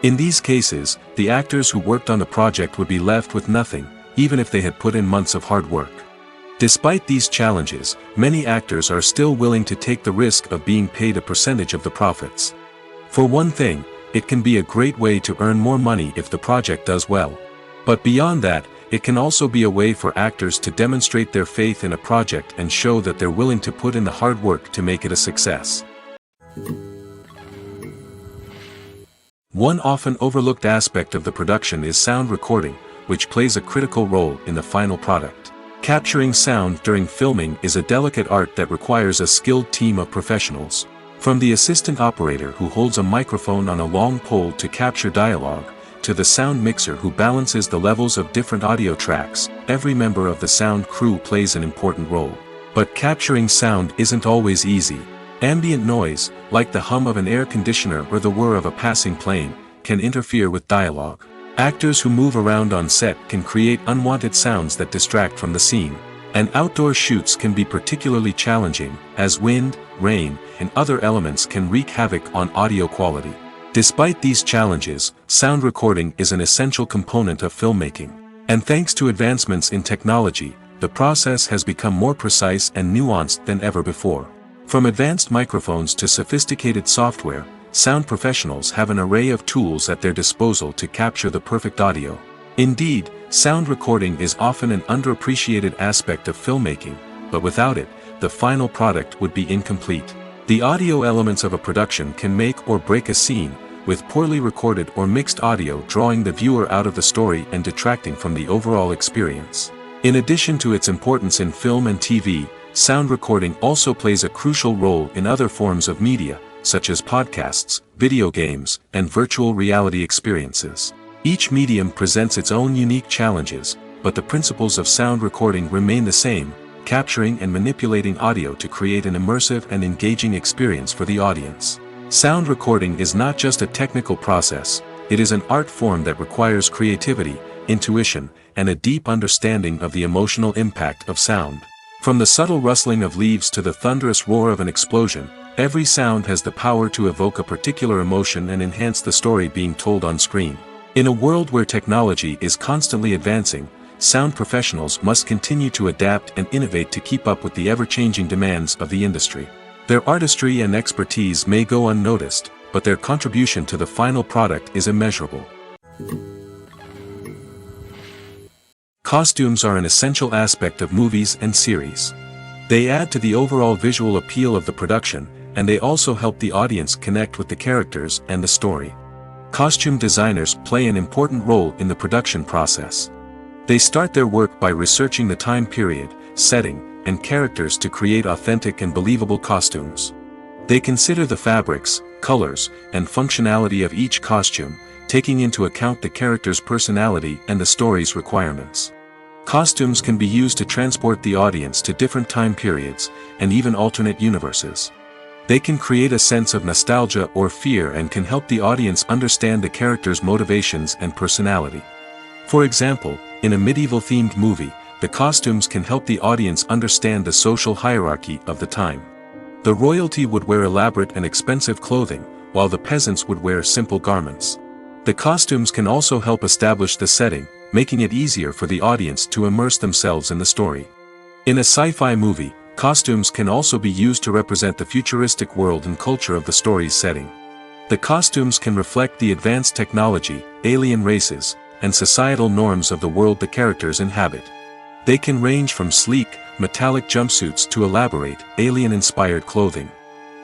In these cases, the actors who worked on the project would be left with nothing, even if they had put in months of hard work. Despite these challenges, many actors are still willing to take the risk of being paid a percentage of the profits. For one thing, it can be a great way to earn more money if the project does well. But beyond that, it can also be a way for actors to demonstrate their faith in a project and show that they're willing to put in the hard work to make it a success. One often overlooked aspect of the production is sound recording, which plays a critical role in the final product. Capturing sound during filming is a delicate art that requires a skilled team of professionals. From the assistant operator who holds a microphone on a long pole to capture dialogue, to the sound mixer who balances the levels of different audio tracks, every member of the sound crew plays an important role. But capturing sound isn't always easy. Ambient noise, like the hum of an air conditioner or the whir of a passing plane, can interfere with dialogue. Actors who move around on set can create unwanted sounds that distract from the scene. And outdoor shoots can be particularly challenging, as wind, rain, and other elements can wreak havoc on audio quality. Despite these challenges, sound recording is an essential component of filmmaking. And thanks to advancements in technology, the process has become more precise and nuanced than ever before. From advanced microphones to sophisticated software, sound professionals have an array of tools at their disposal to capture the perfect audio. Indeed, sound recording is often an underappreciated aspect of filmmaking, but without it, the final product would be incomplete. The audio elements of a production can make or break a scene, with poorly recorded or mixed audio drawing the viewer out of the story and detracting from the overall experience. In addition to its importance in film and TV, sound recording also plays a crucial role in other forms of media, such as podcasts, video games, and virtual reality experiences. Each medium presents its own unique challenges, but the principles of sound recording remain the same, capturing and manipulating audio to create an immersive and engaging experience for the audience. Sound recording is not just a technical process, it is an art form that requires creativity, intuition, and a deep understanding of the emotional impact of sound. From the subtle rustling of leaves to the thunderous roar of an explosion, every sound has the power to evoke a particular emotion and enhance the story being told on screen. In a world where technology is constantly advancing, sound professionals must continue to adapt and innovate to keep up with the ever-changing demands of the industry. Their artistry and expertise may go unnoticed, but their contribution to the final product is immeasurable. Costumes are an essential aspect of movies and series. They add to the overall visual appeal of the production, and they also help the audience connect with the characters and the story. Costume designers play an important role in the production process. They start their work by researching the time period, setting, and characters to create authentic and believable costumes. They consider the fabrics, colors, and functionality of each costume, taking into account the character's personality and the story's requirements. Costumes can be used to transport the audience to different time periods, and even alternate universes. They can create a sense of nostalgia or fear and can help the audience understand the character's motivations and personality. For example, in a medieval-themed movie, the costumes can help the audience understand the social hierarchy of the time. The royalty would wear elaborate and expensive clothing, while the peasants would wear simple garments. The costumes can also help establish the setting, making it easier for the audience to immerse themselves in the story. In a sci-fi movie, costumes can also be used to represent the futuristic world and culture of the story's setting. The costumes can reflect the advanced technology, alien races, and societal norms of the world the characters inhabit. They can range from sleek, metallic jumpsuits to elaborate, alien-inspired clothing.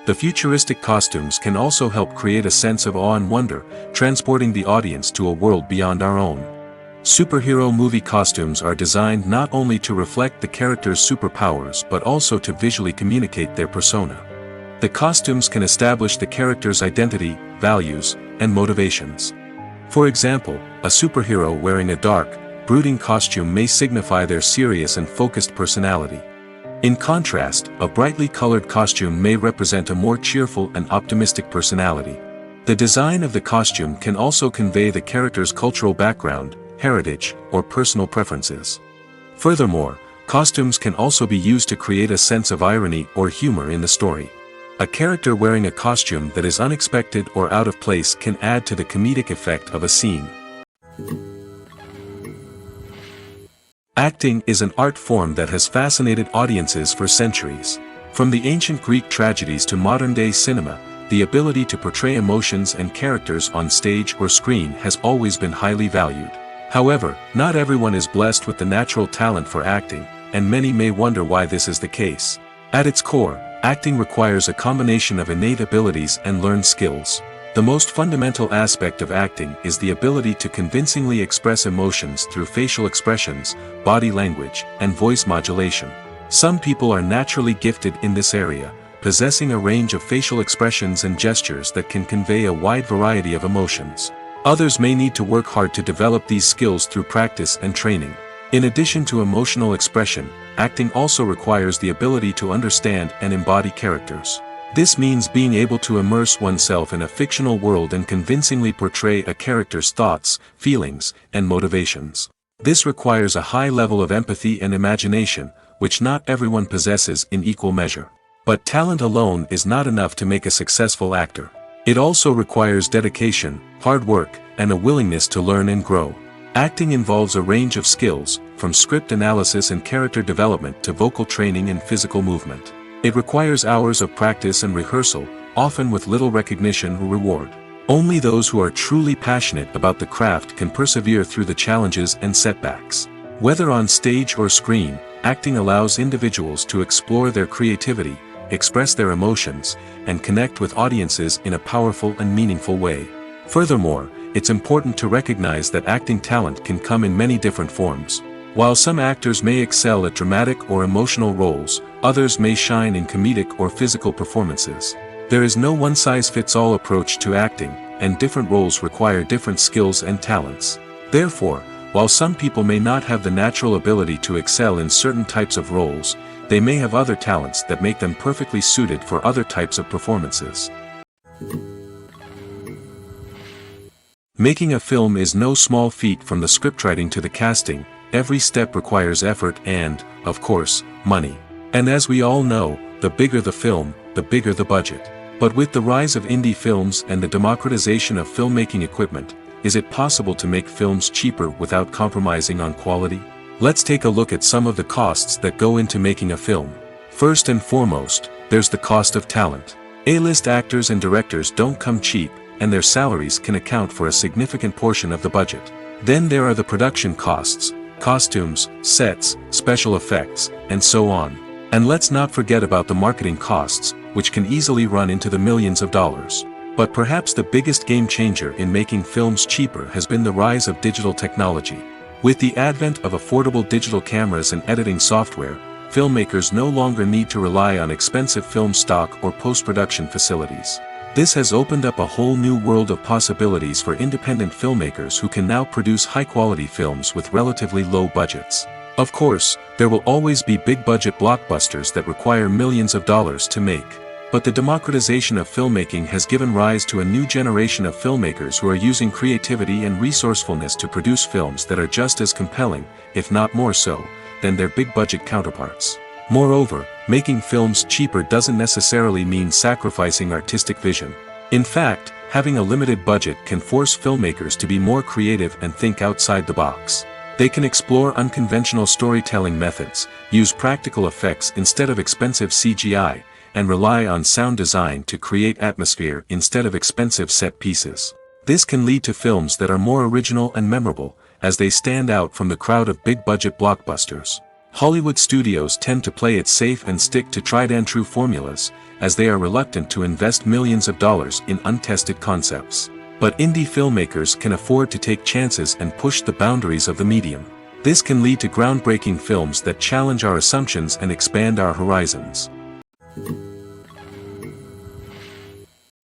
The futuristic costumes can also help create a sense of awe and wonder, transporting the audience to a world beyond our own. Superhero movie costumes are designed not only to reflect the character's superpowers but also to visually communicate their persona. The costumes can establish the character's identity, values, and motivations. For example, a superhero wearing a dark, brooding costume may signify their serious and focused personality. In contrast, a brightly colored costume may represent a more cheerful and optimistic personality. The design of the costume can also convey the character's cultural background, heritage, or personal preferences. Furthermore, costumes can also be used to create a sense of irony or humor in the story. A character wearing a costume that is unexpected or out of place can add to the comedic effect of a scene. Acting is an art form that has fascinated audiences for centuries. From the ancient Greek tragedies to modern-day cinema, the ability to portray emotions and characters on stage or screen has always been highly valued. However, not everyone is blessed with the natural talent for acting, and many may wonder why this is the case. At its core, acting requires a combination of innate abilities and learned skills. The most fundamental aspect of acting is the ability to convincingly express emotions through facial expressions, body language, and voice modulation. Some people are naturally gifted in this area, possessing a range of facial expressions and gestures that can convey a wide variety of emotions. Others may need to work hard to develop these skills through practice and training. In addition to emotional expression, acting also requires the ability to understand and embody characters. This means being able to immerse oneself in a fictional world and convincingly portray a character's thoughts, feelings, and motivations. This requires a high level of empathy and imagination, which not everyone possesses in equal measure. But talent alone is not enough to make a successful actor. It also requires dedication, hard work, and a willingness to learn and grow. Acting involves a range of skills, from script analysis and character development to vocal training and physical movement. It requires hours of practice and rehearsal, often with little recognition or reward. Only those who are truly passionate about the craft can persevere through the challenges and setbacks. Whether on stage or screen, acting allows individuals to explore their creativity, express their emotions, and connect with audiences in a powerful and meaningful way. Furthermore, it's important to recognize that acting talent can come in many different forms. While some actors may excel at dramatic or emotional roles, others may shine in comedic or physical performances. There is no one-size-fits-all approach to acting, and different roles require different skills and talents. Therefore, while some people may not have the natural ability to excel in certain types of roles, they may have other talents that make them perfectly suited for other types of performances. Making a film is no small feat. From the scriptwriting to the casting, every step requires effort and, of course, money. And as we all know, the bigger the film, the bigger the budget. But with the rise of indie films and the democratization of filmmaking equipment, is it possible to make films cheaper without compromising on quality? Let's take a look at some of the costs that go into making a film. First and foremost, there's the cost of talent. A-list actors and directors don't come cheap, and their salaries can account for a significant portion of the budget. Then there are the production costs, costumes, sets, special effects, and so on. And let's not forget about the marketing costs, which can easily run into the millions of dollars. But perhaps the biggest game changer in making films cheaper has been the rise of digital technology. With the advent of affordable digital cameras and editing software, filmmakers no longer need to rely on expensive film stock or post-production facilities. This has opened up a whole new world of possibilities for independent filmmakers who can now produce high-quality films with relatively low budgets. Of course, there will always be big-budget blockbusters that require millions of dollars to make. But the democratization of filmmaking has given rise to a new generation of filmmakers who are using creativity and resourcefulness to produce films that are just as compelling, if not more so, than their big-budget counterparts. Moreover, making films cheaper doesn't necessarily mean sacrificing artistic vision. In fact, having a limited budget can force filmmakers to be more creative and think outside the box. They can explore unconventional storytelling methods, use practical effects instead of expensive CGI, and rely on sound design to create atmosphere instead of expensive set pieces. This can lead to films that are more original and memorable, as they stand out from the crowd of big-budget blockbusters. Hollywood studios tend to play it safe and stick to tried-and-true formulas, as they are reluctant to invest millions of dollars in untested concepts. But indie filmmakers can afford to take chances and push the boundaries of the medium. This can lead to groundbreaking films that challenge our assumptions and expand our horizons.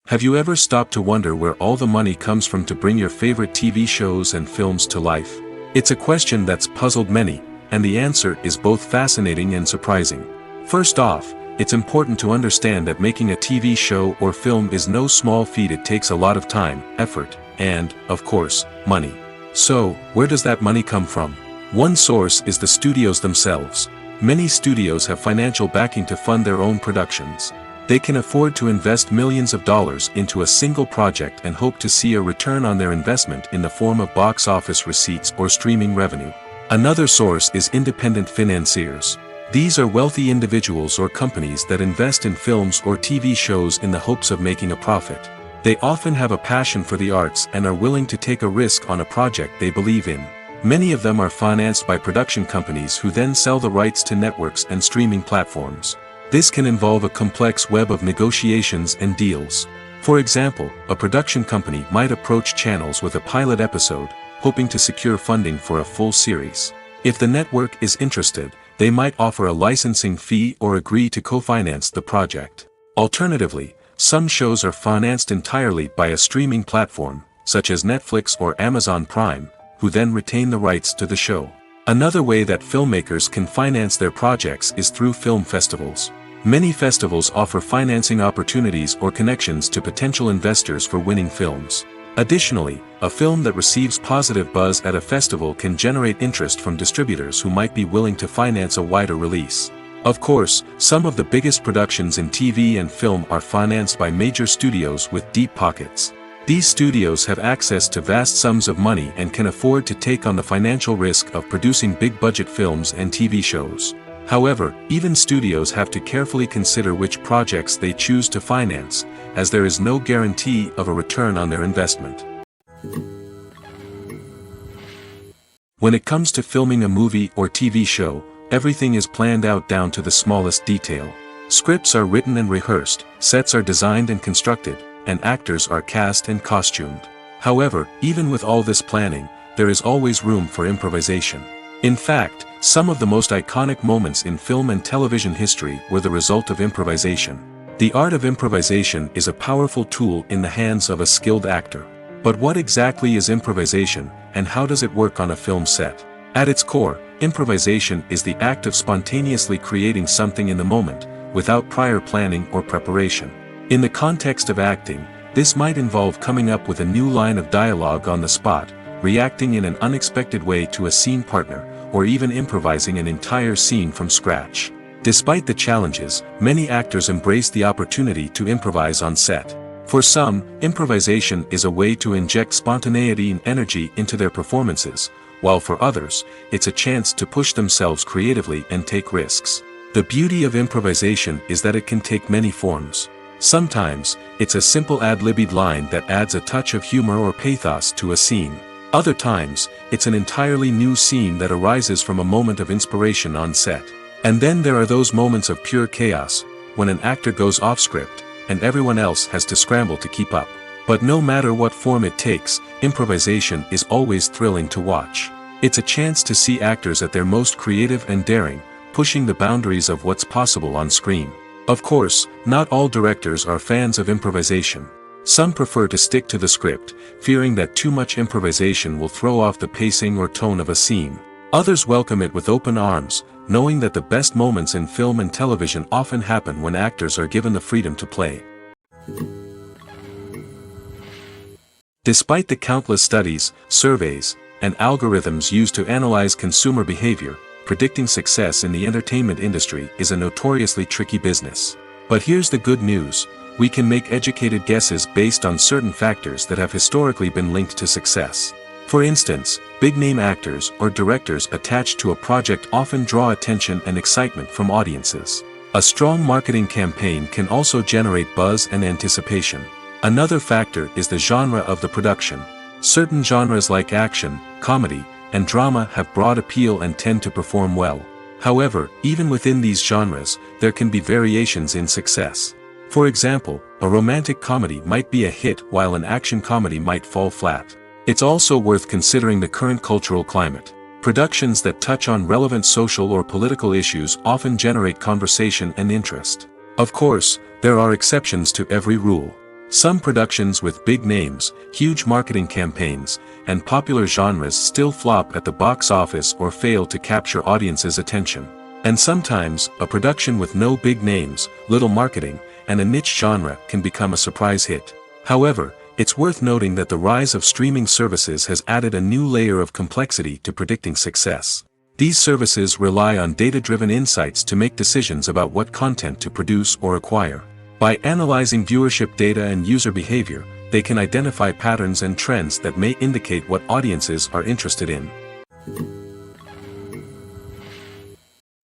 Have you ever stopped to wonder where all the money comes from to bring your favorite TV shows and films to life? It's a question that's puzzled many, and the answer is both fascinating and surprising. First off, it's important to understand that making a TV show or film is no small feat. It takes a lot of time, effort, and, of course, money. So, where does that money come from? One source is the studios themselves. Many studios have financial backing to fund their own productions. They can afford to invest millions of dollars into a single project and hope to see a return on their investment in the form of box office receipts or streaming revenue. Another source is independent financiers. These are wealthy individuals or companies that invest in films or TV shows in the hopes of making a profit. They often have a passion for the arts and are willing to take a risk on a project they believe in. Many of them are financed by production companies who then sell the rights to networks and streaming platforms. This can involve a complex web of negotiations and deals. For example, a production company might approach channels with a pilot episode, hoping to secure funding for a full series. If the network is interested, they might offer a licensing fee or agree to co-finance the project. Alternatively, some shows are financed entirely by a streaming platform, such as Netflix or Amazon Prime, who then retain the rights to the show. Another way that filmmakers can finance their projects is through film festivals. Many festivals offer financing opportunities or connections to potential investors for winning films. Additionally, a film that receives positive buzz at a festival can generate interest from distributors who might be willing to finance a wider release. Of course, some of the biggest productions in TV and film are financed by major studios with deep pockets. These studios have access to vast sums of money and can afford to take on the financial risk of producing big-budget films and TV shows. However, even studios have to carefully consider which projects they choose to finance, as there is no guarantee of a return on their investment. When it comes to filming a movie or TV show, everything is planned out down to the smallest detail. Scripts are written and rehearsed, sets are designed and constructed, and actors are cast and costumed. However, even with all this planning, there is always room for improvisation. In fact, some of the most iconic moments in film and television history were the result of improvisation. The art of improvisation is a powerful tool in the hands of a skilled actor. But what exactly is improvisation, and how does it work on a film set? At its core, improvisation is the act of spontaneously creating something in the moment, without prior planning or preparation. In the context of acting, this might involve coming up with a new line of dialogue on the spot, reacting in an unexpected way to a scene partner, or even improvising an entire scene from scratch. Despite the challenges, many actors embrace the opportunity to improvise on set. For some, improvisation is a way to inject spontaneity and energy into their performances, while for others, it's a chance to push themselves creatively and take risks. The beauty of improvisation is that it can take many forms. Sometimes, it's a simple ad-libbed line that adds a touch of humor or pathos to a scene. Other times, it's an entirely new scene that arises from a moment of inspiration on set. And then there are those moments of pure chaos, when an actor goes off script, and everyone else has to scramble to keep up. But no matter what form it takes, improvisation is always thrilling to watch. It's a chance to see actors at their most creative and daring, pushing the boundaries of what's possible on screen. Of course, not all directors are fans of improvisation. Some prefer to stick to the script, fearing that too much improvisation will throw off the pacing or tone of a scene. Others welcome it with open arms, knowing that the best moments in film and television often happen when actors are given the freedom to play. Despite the countless studies, surveys, and algorithms used to analyze consumer behavior, predicting success in the entertainment industry is a notoriously tricky business. But here's the good news: we can make educated guesses based on certain factors that have historically been linked to success. For instance, big-name actors or directors attached to a project often draw attention and excitement from audiences. A strong marketing campaign can also generate buzz and anticipation. Another factor is the genre of the production. Certain genres like action, comedy, and drama have broad appeal and tend to perform well. However, even within these genres, there can be variations in success. For example, a romantic comedy might be a hit while an action comedy might fall flat. It's also worth considering the current cultural climate. Productions that touch on relevant social or political issues often generate conversation and interest. Of course, there are exceptions to every rule. Some productions with big names, huge marketing campaigns, and popular genres still flop at the box office or fail to capture audiences' attention. And sometimes, a production with no big names, little marketing, and a niche genre can become a surprise hit. However, it's worth noting that the rise of streaming services has added a new layer of complexity to predicting success. These services rely on data-driven insights to make decisions about what content to produce or acquire. By analyzing viewership data and user behavior, they can identify patterns and trends that may indicate what audiences are interested in.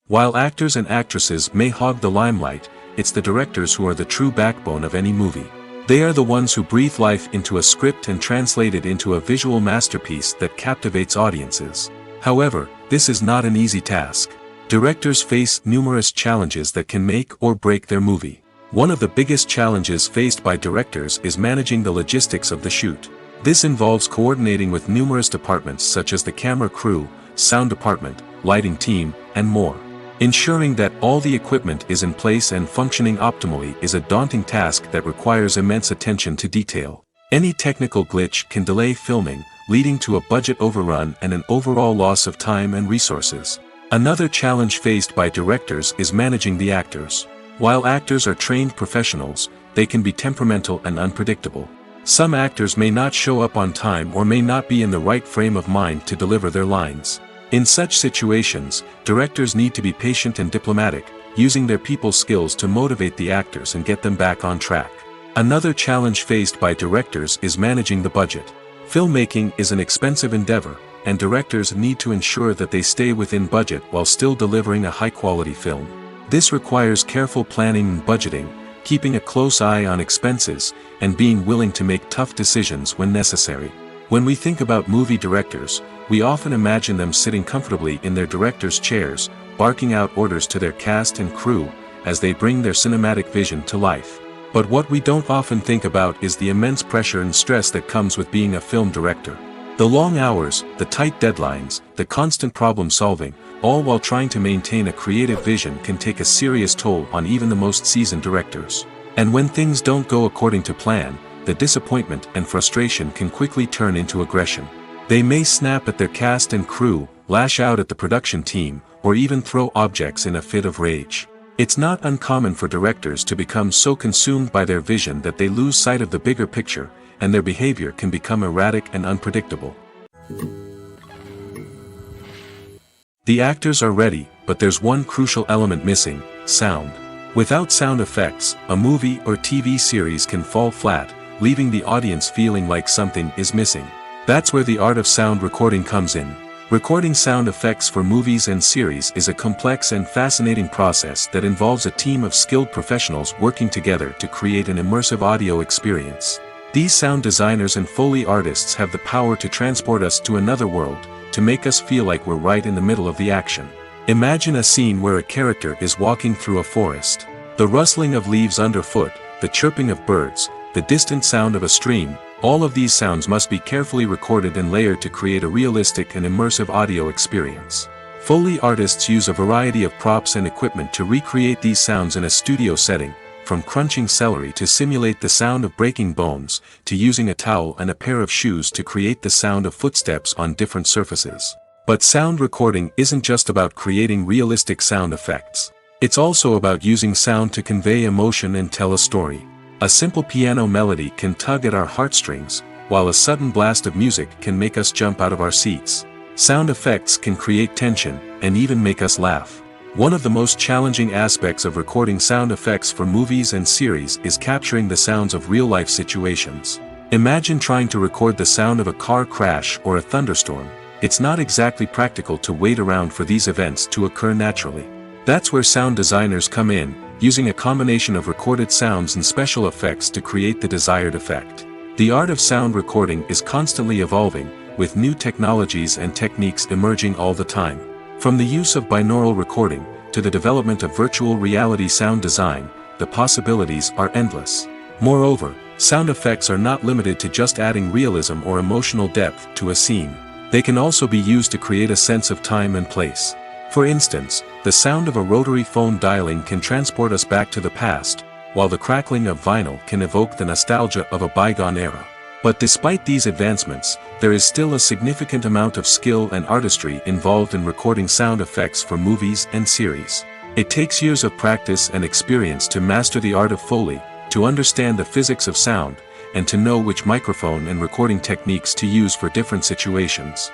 While actors and actresses may hog the limelight, it's the directors who are the true backbone of any movie. They are the ones who breathe life into a script and translate it into a visual masterpiece that captivates audiences. However, this is not an easy task. Directors face numerous challenges that can make or break their movie. One of the biggest challenges faced by directors is managing the logistics of the shoot. This involves coordinating with numerous departments such as the camera crew, sound department, lighting team, and more. Ensuring that all the equipment is in place and functioning optimally is a daunting task that requires immense attention to detail. Any technical glitch can delay filming, leading to a budget overrun and an overall loss of time and resources. Another challenge faced by directors is managing the actors. While actors are trained professionals, they can be temperamental and unpredictable. Some actors may not show up on time or may not be in the right frame of mind to deliver their lines. In such situations, directors need to be patient and diplomatic, using their people skills to motivate the actors and get them back on track. Another challenge faced by directors is managing the budget. Filmmaking is an expensive endeavor, and directors need to ensure that they stay within budget while still delivering a high-quality film. This requires careful planning and budgeting, keeping a close eye on expenses, and being willing to make tough decisions when necessary. When we think about movie directors, we often imagine them sitting comfortably in their director's chairs, barking out orders to their cast and crew, as they bring their cinematic vision to life. But what we don't often think about is the immense pressure and stress that comes with being a film director. The long hours, the tight deadlines, the constant problem-solving, all while trying to maintain a creative vision can take a serious toll on even the most seasoned directors. And when things don't go according to plan, the disappointment and frustration can quickly turn into aggression. They may snap at their cast and crew, lash out at the production team, or even throw objects in a fit of rage. It's not uncommon for directors to become so consumed by their vision that they lose sight of the bigger picture, and their behavior can become erratic and unpredictable. The actors are ready, but there's one crucial element missing: sound. Without sound effects, a movie or TV series can fall flat, leaving the audience feeling like something is missing. That's where the art of sound recording comes in. Recording sound effects for movies and series is a complex and fascinating process that involves a team of skilled professionals working together to create an immersive audio experience. These sound designers and Foley artists have the power to transport us to another world, to make us feel like we're right in the middle of the action. Imagine a scene where a character is walking through a forest. The rustling of leaves underfoot, the chirping of birds, the distant sound of a stream, all of these sounds must be carefully recorded and layered to create a realistic and immersive audio experience. Foley artists use a variety of props and equipment to recreate these sounds in a studio setting, from crunching celery to simulate the sound of breaking bones, to using a towel and a pair of shoes to create the sound of footsteps on different surfaces. But sound recording isn't just about creating realistic sound effects. It's also about using sound to convey emotion and tell a story. A simple piano melody can tug at our heartstrings, while a sudden blast of music can make us jump out of our seats. Sound effects can create tension, and even make us laugh. One of the most challenging aspects of recording sound effects for movies and series is capturing the sounds of real-life situations. Imagine trying to record the sound of a car crash or a thunderstorm. It's not exactly practical to wait around for these events to occur naturally. That's where sound designers come in, using a combination of recorded sounds and special effects to create the desired effect. The art of sound recording is constantly evolving, with new technologies and techniques emerging all the time. From the use of binaural recording, to the development of virtual reality sound design, the possibilities are endless. Moreover, sound effects are not limited to just adding realism or emotional depth to a scene. They can also be used to create a sense of time and place. For instance, the sound of a rotary phone dialing can transport us back to the past, while the crackling of vinyl can evoke the nostalgia of a bygone era. But despite these advancements, there is still a significant amount of skill and artistry involved in recording sound effects for movies and series. It takes years of practice and experience to master the art of Foley, to understand the physics of sound, and to know which microphone and recording techniques to use for different situations.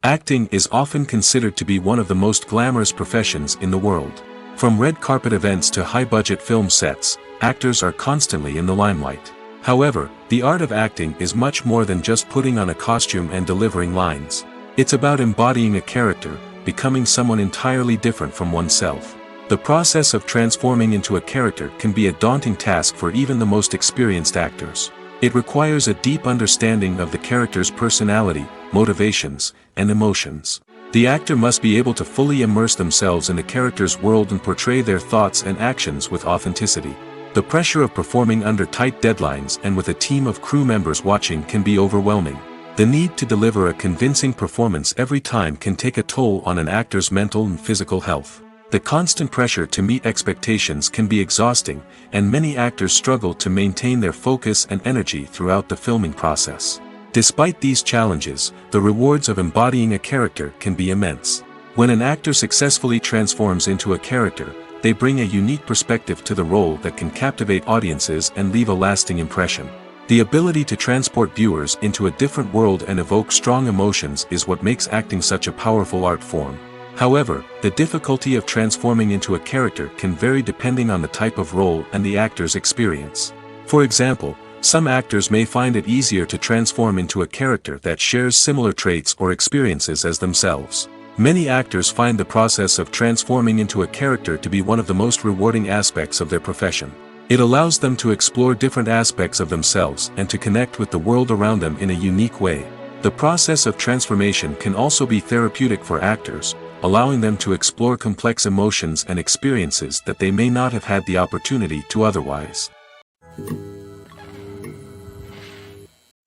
Acting is often considered to be one of the most glamorous professions in the world. From red carpet events to high-budget film sets, actors are constantly in the limelight. However, the art of acting is much more than just putting on a costume and delivering lines. It's about embodying a character, becoming someone entirely different from oneself. The process of transforming into a character can be a daunting task for even the most experienced actors. It requires a deep understanding of the character's personality, motivations, and emotions. The actor must be able to fully immerse themselves in the character's world and portray their thoughts and actions with authenticity. The pressure of performing under tight deadlines and with a team of crew members watching can be overwhelming. The need to deliver a convincing performance every time can take a toll on an actor's mental and physical health. The constant pressure to meet expectations can be exhausting, and many actors struggle to maintain their focus and energy throughout the filming process. Despite these challenges, the rewards of embodying a character can be immense. When an actor successfully transforms into a character, they bring a unique perspective to the role that can captivate audiences and leave a lasting impression. The ability to transport viewers into a different world and evoke strong emotions is what makes acting such a powerful art form. However, the difficulty of transforming into a character can vary depending on the type of role and the actor's experience. For example, Some actors may find it easier to transform into a character that shares similar traits or experiences as themselves. Many actors find the process of transforming into a character to be one of the most rewarding aspects of their profession. It allows them to explore different aspects of themselves and to connect with the world around them in a unique way. The process of transformation can also be therapeutic for actors, allowing them to explore complex emotions and experiences that they may not have had the opportunity to otherwise.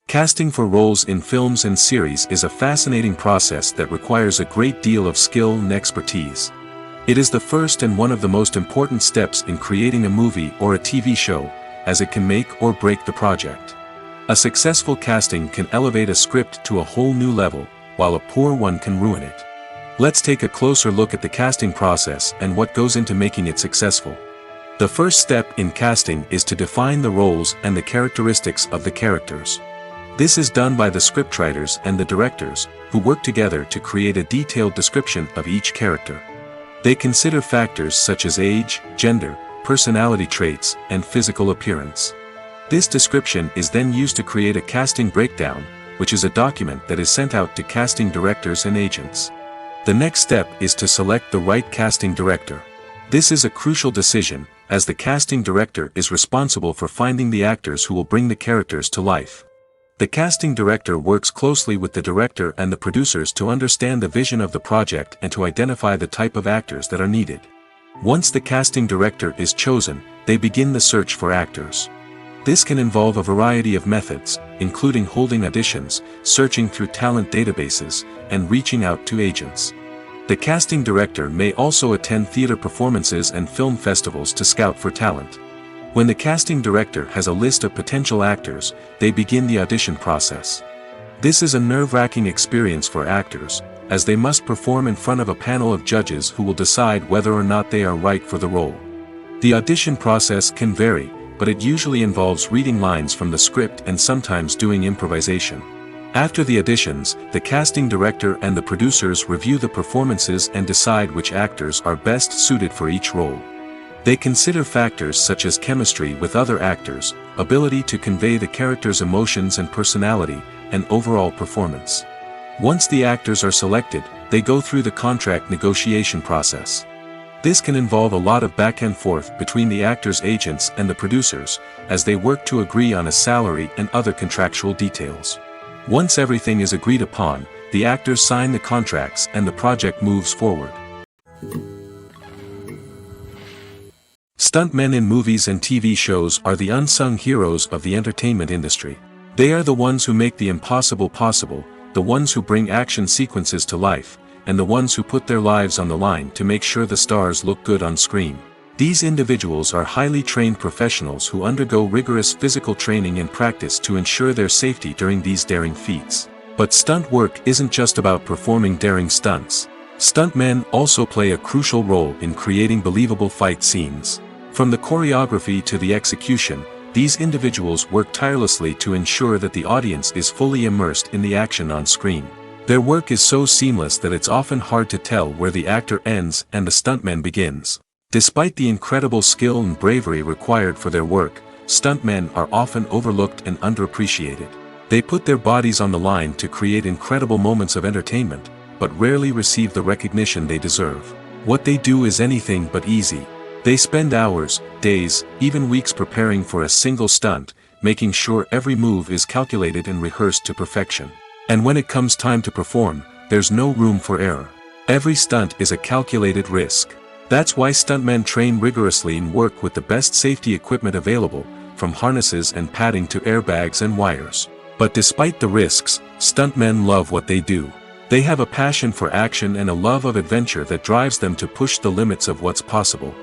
Casting for roles in films and series is a fascinating process that requires a great deal of skill and expertise. It is the first and one of the most important steps in creating a movie or a TV show, as it can make or break the project. A successful casting can elevate a script to a whole new level, while a poor one can ruin it. Let's take a closer look at the casting process and what goes into making it successful. The first step in casting is to define the roles and the characteristics of the characters. This is done by the scriptwriters and the directors, who work together to create a detailed description of each character. They consider factors such as age, gender, personality traits, and physical appearance. This description is then used to create a casting breakdown, which is a document that is sent out to casting directors and agents. The next step is to select the right casting director. This is a crucial decision, as the casting director is responsible for finding the actors who will bring the characters to life. The casting director works closely with the director and the producers to understand the vision of the project and to identify the type of actors that are needed. Once the casting director is chosen, they begin the search for actors. This can involve a variety of methods, including holding auditions, searching through talent databases, and reaching out to agents. The casting director may also attend theater performances and film festivals to scout for talent. When the casting director has a list of potential actors, they begin the audition process. This is a nerve-wracking experience for actors, as they must perform in front of a panel of judges who will decide whether or not they are right for the role. The audition process can vary, but it usually involves reading lines from the script and sometimes doing improvisation. After the auditions, the casting director and the producers review the performances and decide which actors are best suited for each role. They consider factors such as chemistry with other actors, ability to convey the character's emotions and personality, and overall performance. Once the actors are selected, they go through the contract negotiation process. This can involve a lot of back and forth between the actors' agents and the producers, as they work to agree on a salary and other contractual details. Once everything is agreed upon, the actors sign the contracts and the project moves forward. Stuntmen in movies and TV shows are the unsung heroes of the entertainment industry. They are the ones who make the impossible possible, the ones who bring action sequences to life, and the ones who put their lives on the line to make sure the stars look good on screen. These individuals are highly trained professionals who undergo rigorous physical training and practice to ensure their safety during these daring feats. But stunt work isn't just about performing daring stunts. Stuntmen also play a crucial role in creating believable fight scenes. From the choreography to the execution, these individuals work tirelessly to ensure that the audience is fully immersed in the action on screen. Their work is so seamless that it's often hard to tell where the actor ends and the stuntman begins. Despite the incredible skill and bravery required for their work, stuntmen are often overlooked and underappreciated. They put their bodies on the line to create incredible moments of entertainment, but rarely receive the recognition they deserve. What they do is anything but easy. They spend hours, days, even weeks preparing for a single stunt, making sure every move is calculated and rehearsed to perfection. And when it comes time to perform, there's no room for error. Every stunt is a calculated risk. That's why stuntmen train rigorously and work with the best safety equipment available, from harnesses and padding to airbags and wires. But despite the risks, stuntmen love what they do. They have a passion for action and a love of adventure that drives them to push the limits of what's possible.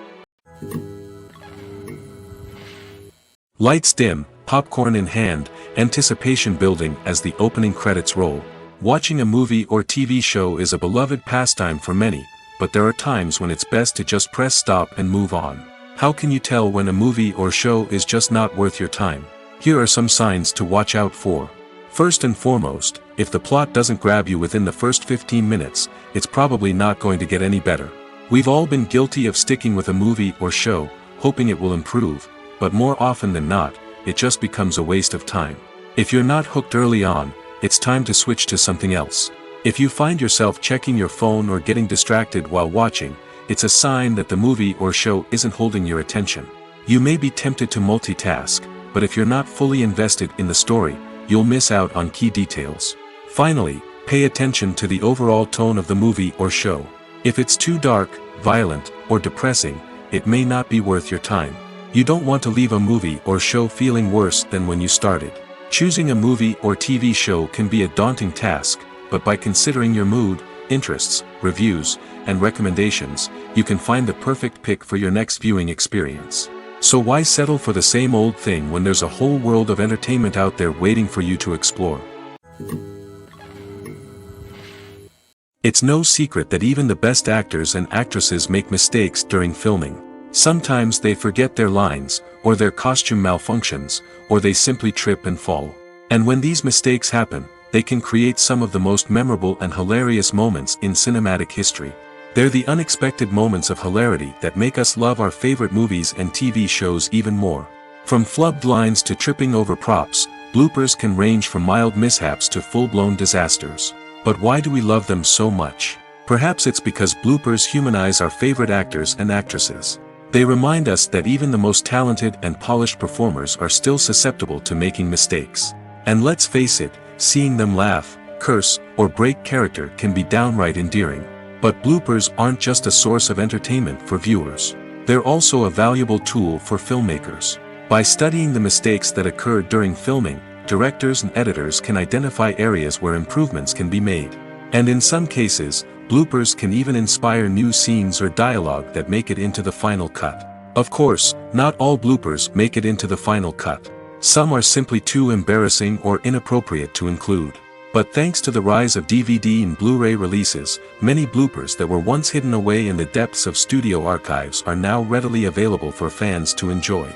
Lights dim, popcorn in hand, anticipation building as the opening credits roll. Watching a movie or TV show is a beloved pastime for many, but there are times when it's best to just press stop and move on. How can you tell when a movie or show is just not worth your time? Here are some signs to watch out for. First and foremost, if the plot doesn't grab you within the first 15 minutes, it's probably not going to get any better. We've all been guilty of sticking with a movie or show, hoping it will improve, but more often than not, it just becomes a waste of time. If you're not hooked early on, it's time to switch to something else. If you find yourself checking your phone or getting distracted while watching, it's a sign that the movie or show isn't holding your attention. You may be tempted to multitask, but if you're not fully invested in the story, you'll miss out on key details. Finally, pay attention to the overall tone of the movie or show. If it's too dark, violent, or depressing, it may not be worth your time. You don't want to leave a movie or show feeling worse than when you started. Choosing a movie or TV show can be a daunting task, but by considering your mood, interests, reviews, and recommendations, you can find the perfect pick for your next viewing experience. So why settle for the same old thing when there's a whole world of entertainment out there waiting for you to explore? It's no secret that even the best actors and actresses make mistakes during filming. Sometimes they forget their lines, or their costume malfunctions, or they simply trip and fall. And when these mistakes happen, they can create some of the most memorable and hilarious moments in cinematic history. They're the unexpected moments of hilarity that make us love our favorite movies and TV shows even more. From flubbed lines to tripping over props, bloopers can range from mild mishaps to full-blown disasters. But why do we love them so much? Perhaps it's because bloopers humanize our favorite actors and actresses. They remind us that even the most talented and polished performers are still susceptible to making mistakes. And let's face it, seeing them laugh, curse, or break character can be downright endearing. But bloopers aren't just a source of entertainment for viewers. They're also a valuable tool for filmmakers. By studying the mistakes that occurred during filming, directors and editors can identify areas where improvements can be made. And in some cases, bloopers can even inspire new scenes or dialogue that make it into the final cut. Of course, not all bloopers make it into the final cut. Some are simply too embarrassing or inappropriate to include. But thanks to the rise of DVD and Blu-ray releases, many bloopers that were once hidden away in the depths of studio archives are now readily available for fans to enjoy.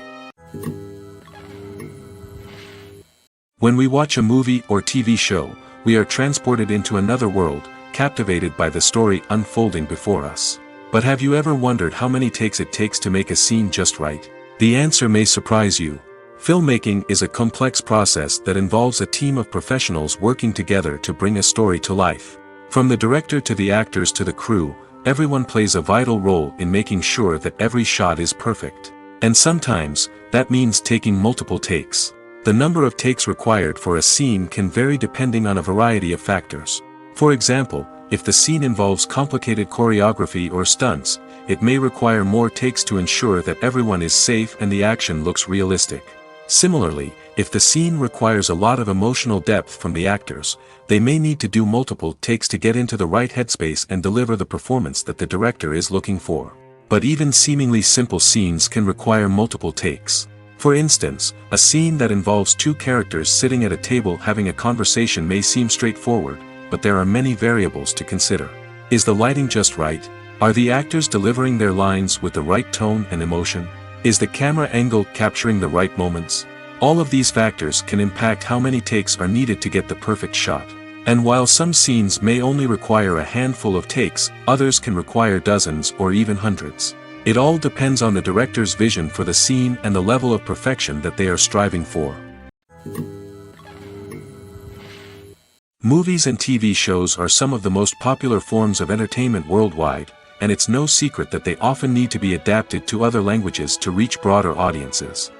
When we watch a movie or TV show, we are transported into another world, captivated by the story unfolding before us. But have you ever wondered how many takes it takes to make a scene just right? The answer may surprise you. Filmmaking is a complex process that involves a team of professionals working together to bring a story to life. From the director to the actors to the crew, everyone plays a vital role in making sure that every shot is perfect. And sometimes, that means taking multiple takes. The number of takes required for a scene can vary depending on a variety of factors. For example, if the scene involves complicated choreography or stunts, it may require more takes to ensure that everyone is safe and the action looks realistic. Similarly, if the scene requires a lot of emotional depth from the actors, they may need to do multiple takes to get into the right headspace and deliver the performance that the director is looking for. But even seemingly simple scenes can require multiple takes. For instance, a scene that involves two characters sitting at a table having a conversation may seem straightforward, but there are many variables to consider. Is the lighting just right? Are the actors delivering their lines with the right tone and emotion? Is the camera angle capturing the right moments? All of these factors can impact how many takes are needed to get the perfect shot. And while some scenes may only require a handful of takes, others can require dozens or even hundreds. It all depends on the director's vision for the scene and the level of perfection that they are striving for. Movies and TV shows are some of the most popular forms of entertainment worldwide, and it's no secret that they often need to be adapted to other languages to reach broader audiences.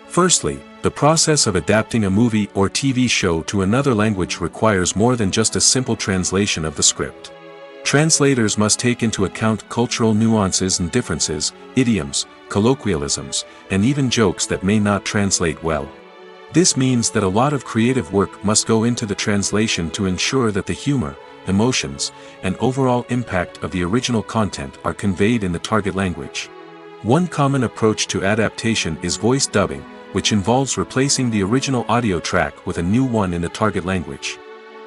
Firstly, the process of adapting a movie or TV show to another language requires more than just a simple translation of the script. Translators must take into account cultural nuances and differences, idioms, colloquialisms, and even jokes that may not translate well. This means that a lot of creative work must go into the translation to ensure that the humor, emotions, and overall impact of the original content are conveyed in the target language. One common approach to adaptation is voice dubbing, which involves replacing the original audio track with a new one in the target language.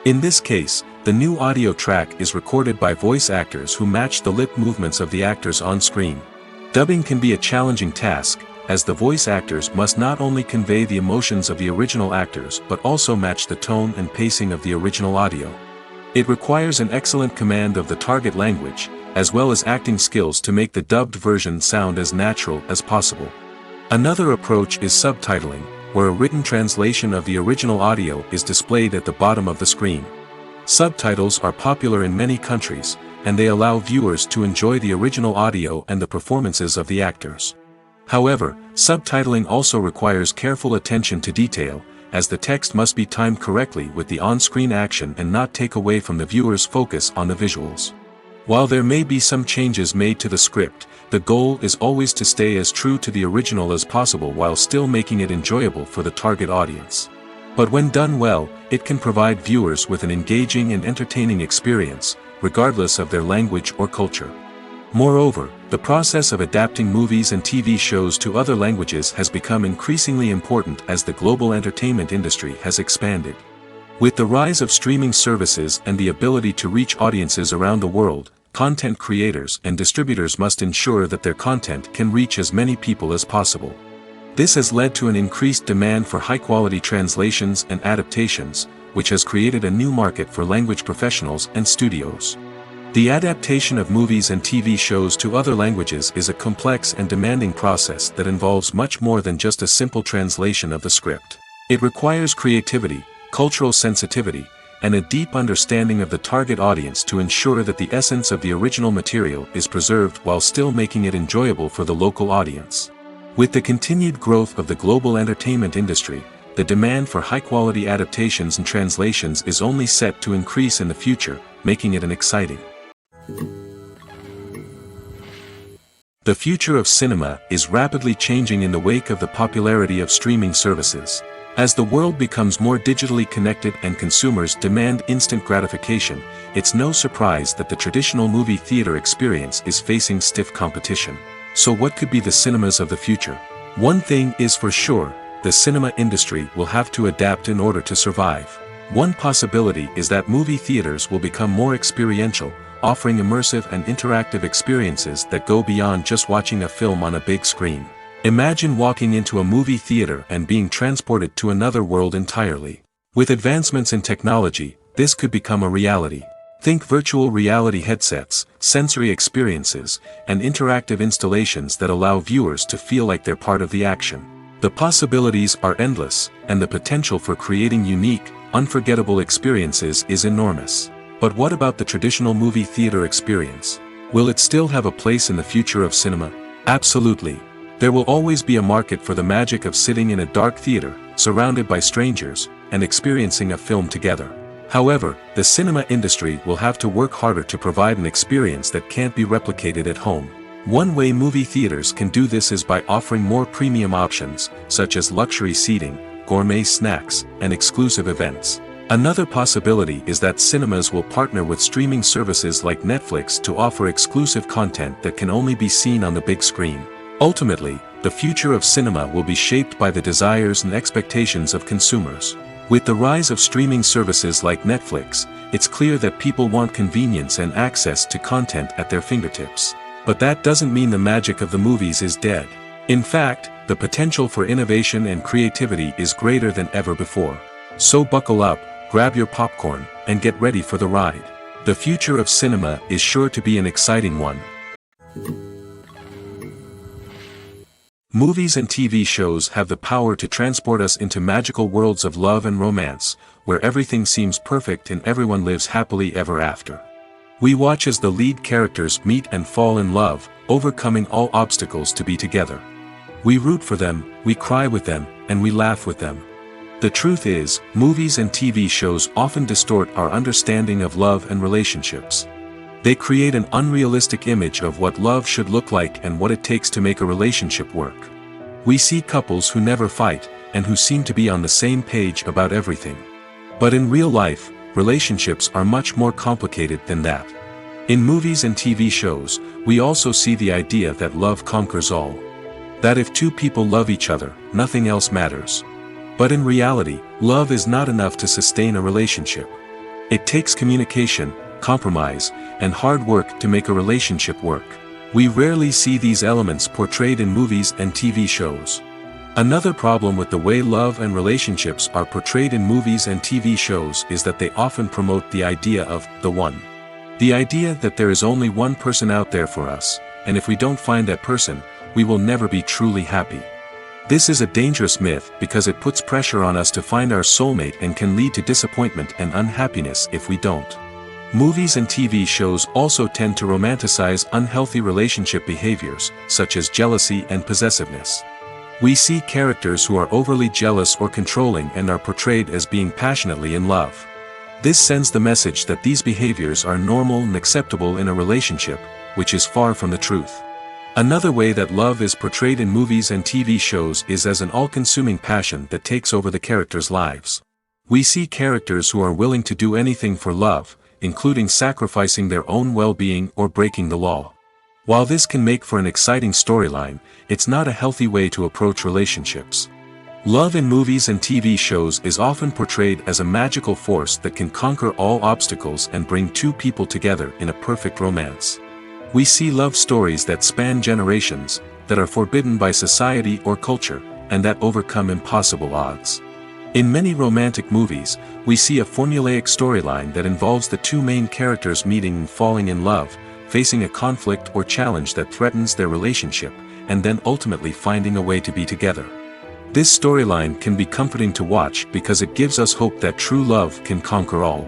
In this case, the new audio track is recorded by voice actors who match the lip movements of the actors on screen. Dubbing can be a challenging task, as the voice actors must not only convey the emotions of the original actors but also match the tone and pacing of the original audio. It requires an excellent command of the target language, as well as acting skills to make the dubbed version sound as natural as possible. Another approach is subtitling, where a written translation of the original audio is displayed at the bottom of the screen. Subtitles are popular in many countries, and they allow viewers to enjoy the original audio and the performances of the actors. However, subtitling also requires careful attention to detail, as the text must be timed correctly with the on-screen action and not take away from the viewer's focus on the visuals. While there may be some changes made to the script, the goal is always to stay as true to the original as possible while still making it enjoyable for the target audience. But when done well, it can provide viewers with an engaging and entertaining experience, regardless of their language or culture. Moreover, the process of adapting movies and TV shows to other languages has become increasingly important as the global entertainment industry has expanded. With the rise of streaming services and the ability to reach audiences around the world, content creators and distributors must ensure that their content can reach as many people as possible. This has led to an increased demand for high-quality translations and adaptations, which has created a new market for language professionals and studios. The adaptation of movies and TV shows to other languages is a complex and demanding process that involves much more than just a simple translation of the script. It requires creativity, cultural sensitivity, and a deep understanding of the target audience to ensure that the essence of the original material is preserved while still making it enjoyable for the local audience. With the continued growth of the global entertainment industry, the demand for high-quality adaptations and translations is only set to increase in the future, making it an exciting. The future of cinema is rapidly changing in the wake of the popularity of streaming services. As the world becomes more digitally connected and consumers demand instant gratification, it's no surprise that the traditional movie theater experience is facing stiff competition. So what could be the cinemas of the future? One thing is for sure, the cinema industry will have to adapt in order to survive. One possibility is that movie theaters will become more experiential, offering immersive and interactive experiences that go beyond just watching a film on a big screen. Imagine walking into a movie theater and being transported to another world entirely. With advancements in technology, this could become a reality. Think virtual reality headsets, sensory experiences, and interactive installations that allow viewers to feel like they're part of the action. The possibilities are endless, and the potential for creating unique, unforgettable experiences is enormous. But what about the traditional movie theater experience? Will it still have a place in the future of cinema? Absolutely. There will always be a market for the magic of sitting in a dark theater, surrounded by strangers, and experiencing a film together. However, the cinema industry will have to work harder to provide an experience that can't be replicated at home. One way movie theaters can do this is by offering more premium options, such as luxury seating, gourmet snacks, and exclusive events. Another possibility is that cinemas will partner with streaming services like Netflix to offer exclusive content that can only be seen on the big screen. Ultimately, the future of cinema will be shaped by the desires and expectations of consumers. With the rise of streaming services like Netflix, it's clear that people want convenience and access to content at their fingertips. But that doesn't mean the magic of the movies is dead. In fact, the potential for innovation and creativity is greater than ever before. So buckle up, grab your popcorn, and get ready for the ride. The future of cinema is sure to be an exciting one. Movies and TV shows have the power to transport us into magical worlds of love and romance, where everything seems perfect and everyone lives happily ever after. We watch as the lead characters meet and fall in love, overcoming all obstacles to be together. We root for them, we cry with them, and we laugh with them. The truth is, movies and TV shows often distort our understanding of love and relationships. They create an unrealistic image of what love should look like and what it takes to make a relationship work. We see couples who never fight, and who seem to be on the same page about everything. But in real life, relationships are much more complicated than that. In movies and TV shows, we also see the idea that love conquers all. That if two people love each other, nothing else matters. But in reality, love is not enough to sustain a relationship. It takes communication, compromise, and hard work to make a relationship work. We rarely see these elements portrayed in movies and TV shows. Another problem with the way love and relationships are portrayed in movies and TV shows is that they often promote the idea of the one. The idea that there is only one person out there for us, and if we don't find that person, we will never be truly happy. This is a dangerous myth because it puts pressure on us to find our soulmate and can lead to disappointment and unhappiness if we don't. Movies and TV shows also tend to romanticize unhealthy relationship behaviors, such as jealousy and possessiveness. We see characters who are overly jealous or controlling and are portrayed as being passionately in love. This sends the message that these behaviors are normal and acceptable in a relationship, which is far from the truth. Another way that love is portrayed in movies and TV shows is as an all-consuming passion that takes over the characters' lives. We see characters who are willing to do anything for love, including sacrificing their own well-being or breaking the law. While this can make for an exciting storyline, it's not a healthy way to approach relationships. Love in movies and TV shows is often portrayed as a magical force that can conquer all obstacles and bring two people together in a perfect romance. We see love stories that span generations, that are forbidden by society or culture, and that overcome impossible odds. In many romantic movies, we see a formulaic storyline that involves the two main characters meeting and falling in love, facing a conflict or challenge that threatens their relationship, and then ultimately finding a way to be together. This storyline can be comforting to watch because it gives us hope that true love can conquer all.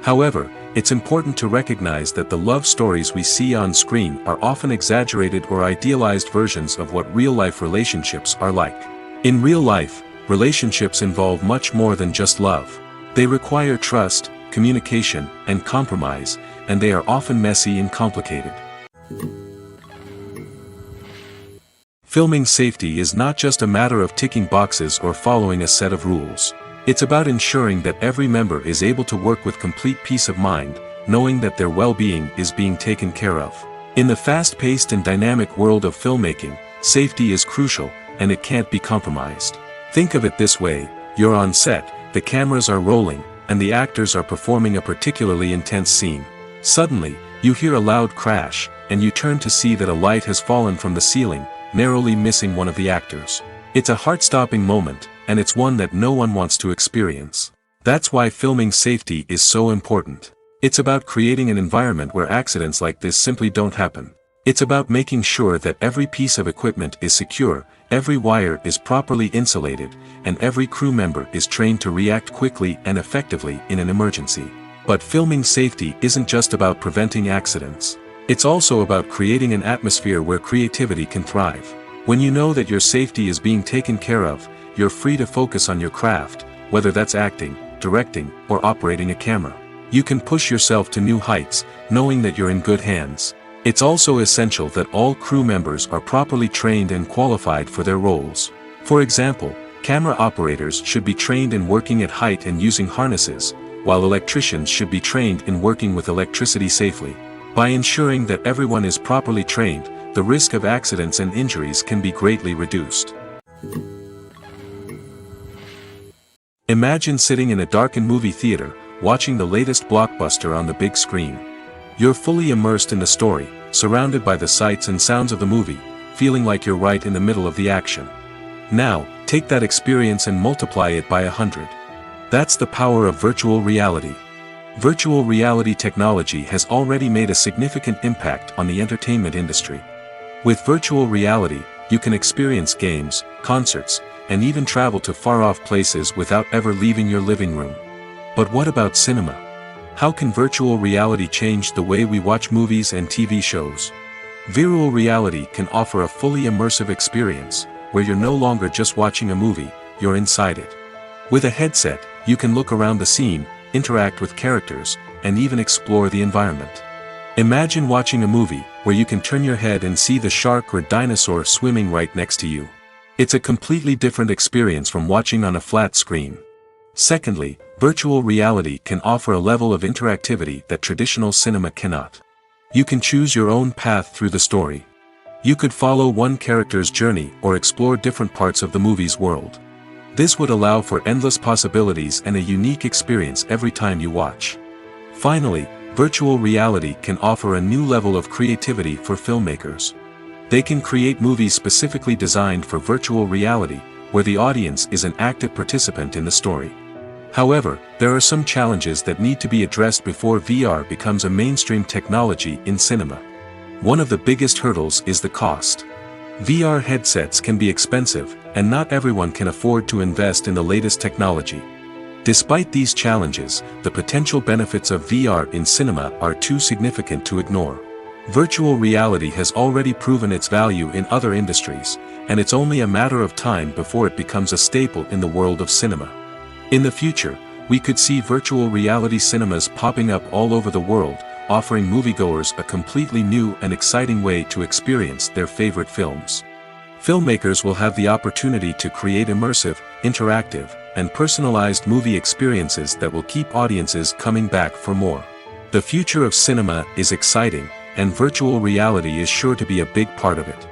However, it's important to recognize that the love stories we see on screen are often exaggerated or idealized versions of what real-life relationships are like. In real life, relationships involve much more than just love. They require trust, communication, and compromise, and they are often messy and complicated. Filming safety is not just a matter of ticking boxes or following a set of rules. It's about ensuring that every member is able to work with complete peace of mind, knowing that their well-being is being taken care of. In the fast-paced and dynamic world of filmmaking, safety is crucial, and it can't be compromised. Think of it this way: you're on set, the cameras are rolling, and the actors are performing a particularly intense scene. Suddenly, you hear a loud crash, and you turn to see that a light has fallen from the ceiling, narrowly missing one of the actors. It's a heart-stopping moment, and it's one that no one wants to experience. That's why filming safety is so important. It's about creating an environment where accidents like this simply don't happen. It's about making sure that every piece of equipment is secure, every wire is properly insulated, and every crew member is trained to react quickly and effectively in an emergency. But filming safety isn't just about preventing accidents. It's also about creating an atmosphere where creativity can thrive. When you know that your safety is being taken care of, you're free to focus on your craft, whether that's acting, directing, or operating a camera. You can push yourself to new heights, knowing that you're in good hands. It's also essential that all crew members are properly trained and qualified for their roles. For example, camera operators should be trained in working at height and using harnesses, while electricians should be trained in working with electricity safely. By ensuring that everyone is properly trained, the risk of accidents and injuries can be greatly reduced. Imagine sitting in a darkened movie theater, watching the latest blockbuster on the big screen. You're fully immersed in the story, surrounded by the sights and sounds of the movie, feeling like you're right in the middle of the action. Now, take that experience and multiply it by 100. That's the power of virtual reality. Virtual reality technology has already made a significant impact on the entertainment industry. With virtual reality, you can experience games, concerts, and even travel to far-off places without ever leaving your living room. But what about cinema? How can virtual reality change the way we watch movies and TV shows? Virtual reality can offer a fully immersive experience, where you're no longer just watching a movie, you're inside it. With a headset, you can look around the scene, interact with characters, and even explore the environment. Imagine watching a movie where you can turn your head and see the shark or dinosaur swimming right next to you. It's a completely different experience from watching on a flat screen. Secondly, virtual reality can offer a level of interactivity that traditional cinema cannot. You can choose your own path through the story. You could follow one character's journey or explore different parts of the movie's world. This would allow for endless possibilities and a unique experience every time you watch. Finally, virtual reality can offer a new level of creativity for filmmakers. They can create movies specifically designed for virtual reality, where the audience is an active participant in the story. However, there are some challenges that need to be addressed before VR becomes a mainstream technology in cinema. One of the biggest hurdles is the cost. VR headsets can be expensive, and not everyone can afford to invest in the latest technology. Despite these challenges, the potential benefits of VR in cinema are too significant to ignore. Virtual reality has already proven its value in other industries, and it's only a matter of time before it becomes a staple in the world of cinema. In the future, we could see virtual reality cinemas popping up all over the world, offering moviegoers a completely new and exciting way to experience their favorite films. Filmmakers will have the opportunity to create immersive, interactive, and personalized movie experiences that will keep audiences coming back for more. The future of cinema is exciting, and virtual reality is sure to be a big part of it.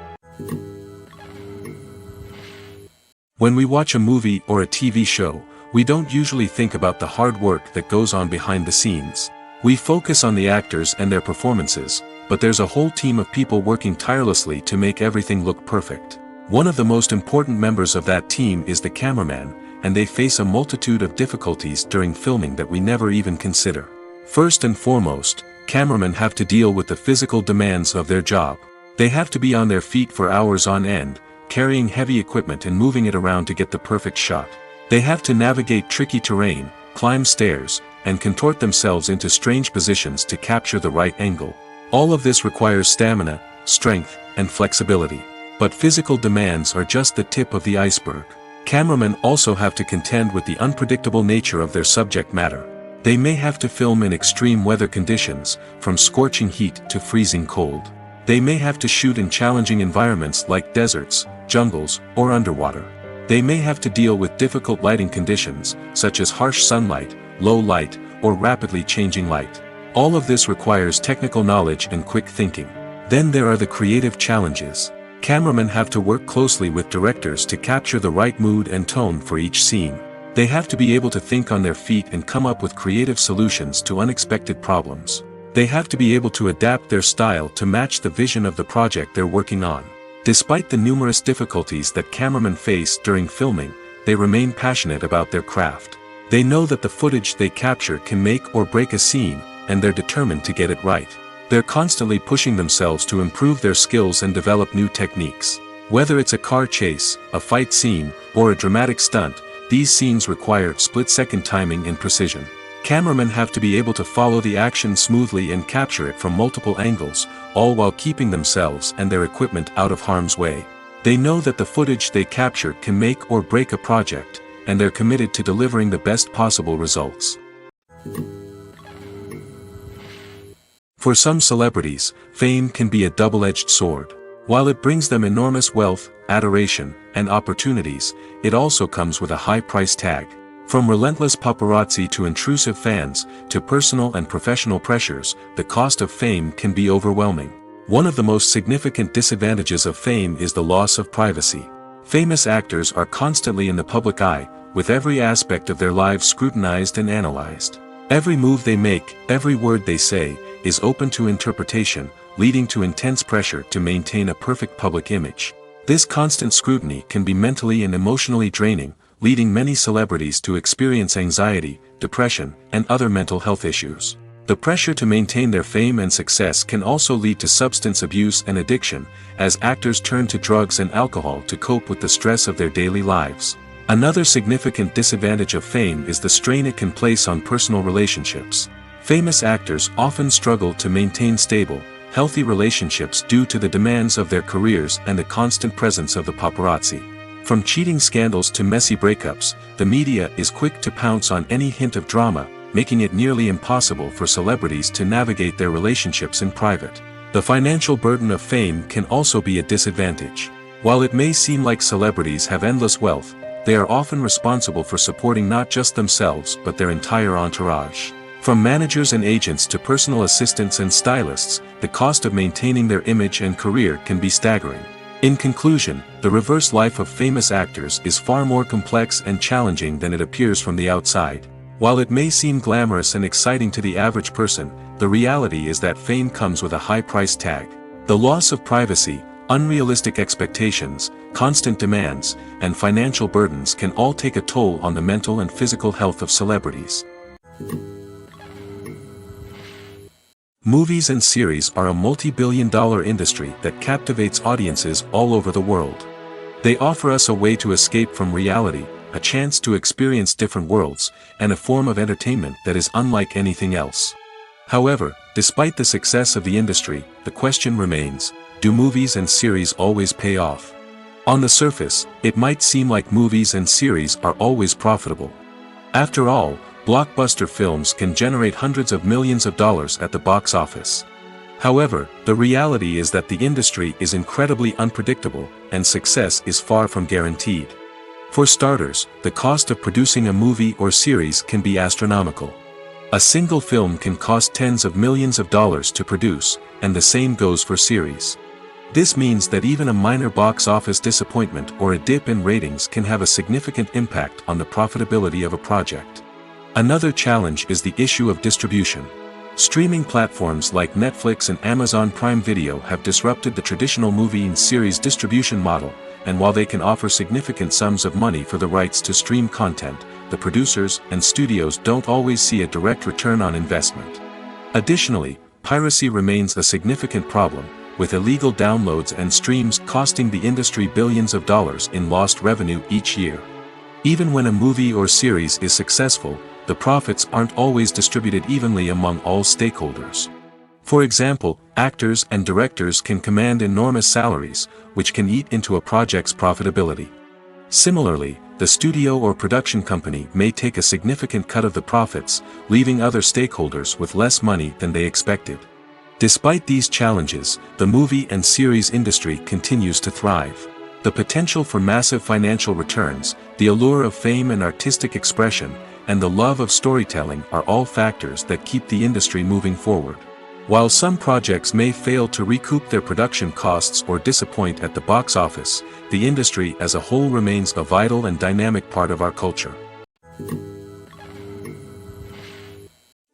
When we watch a movie or a TV show, we don't usually think about the hard work that goes on behind the scenes. We focus on the actors and their performances, but there's a whole team of people working tirelessly to make everything look perfect. One of the most important members of that team is the cameraman, and they face a multitude of difficulties during filming that we never even consider. First and foremost, cameramen have to deal with the physical demands of their job. They have to be on their feet for hours on end, carrying heavy equipment and moving it around to get the perfect shot. They have to navigate tricky terrain, climb stairs, and contort themselves into strange positions to capture the right angle. All of this requires stamina, strength, and flexibility. But physical demands are just the tip of the iceberg. Cameramen also have to contend with the unpredictable nature of their subject matter. They may have to film in extreme weather conditions, from scorching heat to freezing cold. They may have to shoot in challenging environments like deserts, jungles, or underwater. They may have to deal with difficult lighting conditions, such as harsh sunlight, low light, or rapidly changing light. All of this requires technical knowledge and quick thinking. Then there are the creative challenges. Cameramen have to work closely with directors to capture the right mood and tone for each scene. They have to be able to think on their feet and come up with creative solutions to unexpected problems. They have to be able to adapt their style to match the vision of the project they're working on. Despite the numerous difficulties that cameramen face during filming, they remain passionate about their craft. They know that the footage they capture can make or break a scene, and they're determined to get it right. They're constantly pushing themselves to improve their skills and develop new techniques. Whether it's a car chase, a fight scene, or a dramatic stunt, these scenes require split-second timing and precision. Cameramen have to be able to follow the action smoothly and capture it from multiple angles, all while keeping themselves and their equipment out of harm's way. They know that the footage they capture can make or break a project, and they're committed to delivering the best possible results. For some celebrities, fame can be a double-edged sword. While it brings them enormous wealth, adoration, and opportunities, it also comes with a high price tag. From relentless paparazzi to intrusive fans, to personal and professional pressures, the cost of fame can be overwhelming. One of the most significant disadvantages of fame is the loss of privacy. Famous actors are constantly in the public eye, with every aspect of their lives scrutinized and analyzed. Every move they make, every word they say, is open to interpretation, leading to intense pressure to maintain a perfect public image. This constant scrutiny can be mentally and emotionally draining, leading many celebrities to experience anxiety, depression, and other mental health issues. The pressure to maintain their fame and success can also lead to substance abuse and addiction, as actors turn to drugs and alcohol to cope with the stress of their daily lives. Another significant disadvantage of fame is the strain it can place on personal relationships. Famous actors often struggle to maintain stable, healthy relationships due to the demands of their careers and the constant presence of the paparazzi. From cheating scandals to messy breakups, the media is quick to pounce on any hint of drama, making it nearly impossible for celebrities to navigate their relationships in private. The financial burden of fame can also be a disadvantage. While it may seem like celebrities have endless wealth, they are often responsible for supporting not just themselves but their entire entourage. From managers and agents to personal assistants and stylists, the cost of maintaining their image and career can be staggering. In conclusion, the reverse life of famous actors is far more complex and challenging than it appears from the outside. While it may seem glamorous and exciting to the average person, the reality is that fame comes with a high price tag. The loss of privacy, unrealistic expectations, constant demands, and financial burdens can all take a toll on the mental and physical health of celebrities. Movies and series are a multi-billion-dollar industry that captivates audiences all over the world. They offer us a way to escape from reality, a chance to experience different worlds, and a form of entertainment that is unlike anything else. However, despite the success of the industry, the question remains, do movies and series always pay off? On the surface, it might seem like movies and series are always profitable. After all, blockbuster films can generate hundreds of millions of dollars at the box office. However, the reality is that the industry is incredibly unpredictable, and success is far from guaranteed. For starters, the cost of producing a movie or series can be astronomical. A single film can cost tens of millions of dollars to produce, and the same goes for series. This means that even a minor box office disappointment or a dip in ratings can have a significant impact on the profitability of a project. Another challenge is the issue of distribution. Streaming platforms like Netflix and Amazon Prime Video have disrupted the traditional movie and series distribution model, and while they can offer significant sums of money for the rights to stream content, the producers and studios don't always see a direct return on investment. Additionally, piracy remains a significant problem, with illegal downloads and streams costing the industry billions of dollars in lost revenue each year. Even when a movie or series is successful, the profits aren't always distributed evenly among all stakeholders. For example, actors and directors can command enormous salaries, which can eat into a project's profitability. Similarly, the studio or production company may take a significant cut of the profits, leaving other stakeholders with less money than they expected. Despite these challenges, the movie and series industry continues to thrive. The potential for massive financial returns, the allure of fame and artistic expression, and the love of storytelling are all factors that keep the industry moving forward. While some projects may fail to recoup their production costs or disappoint at the box office, the industry as a whole remains a vital and dynamic part of our culture.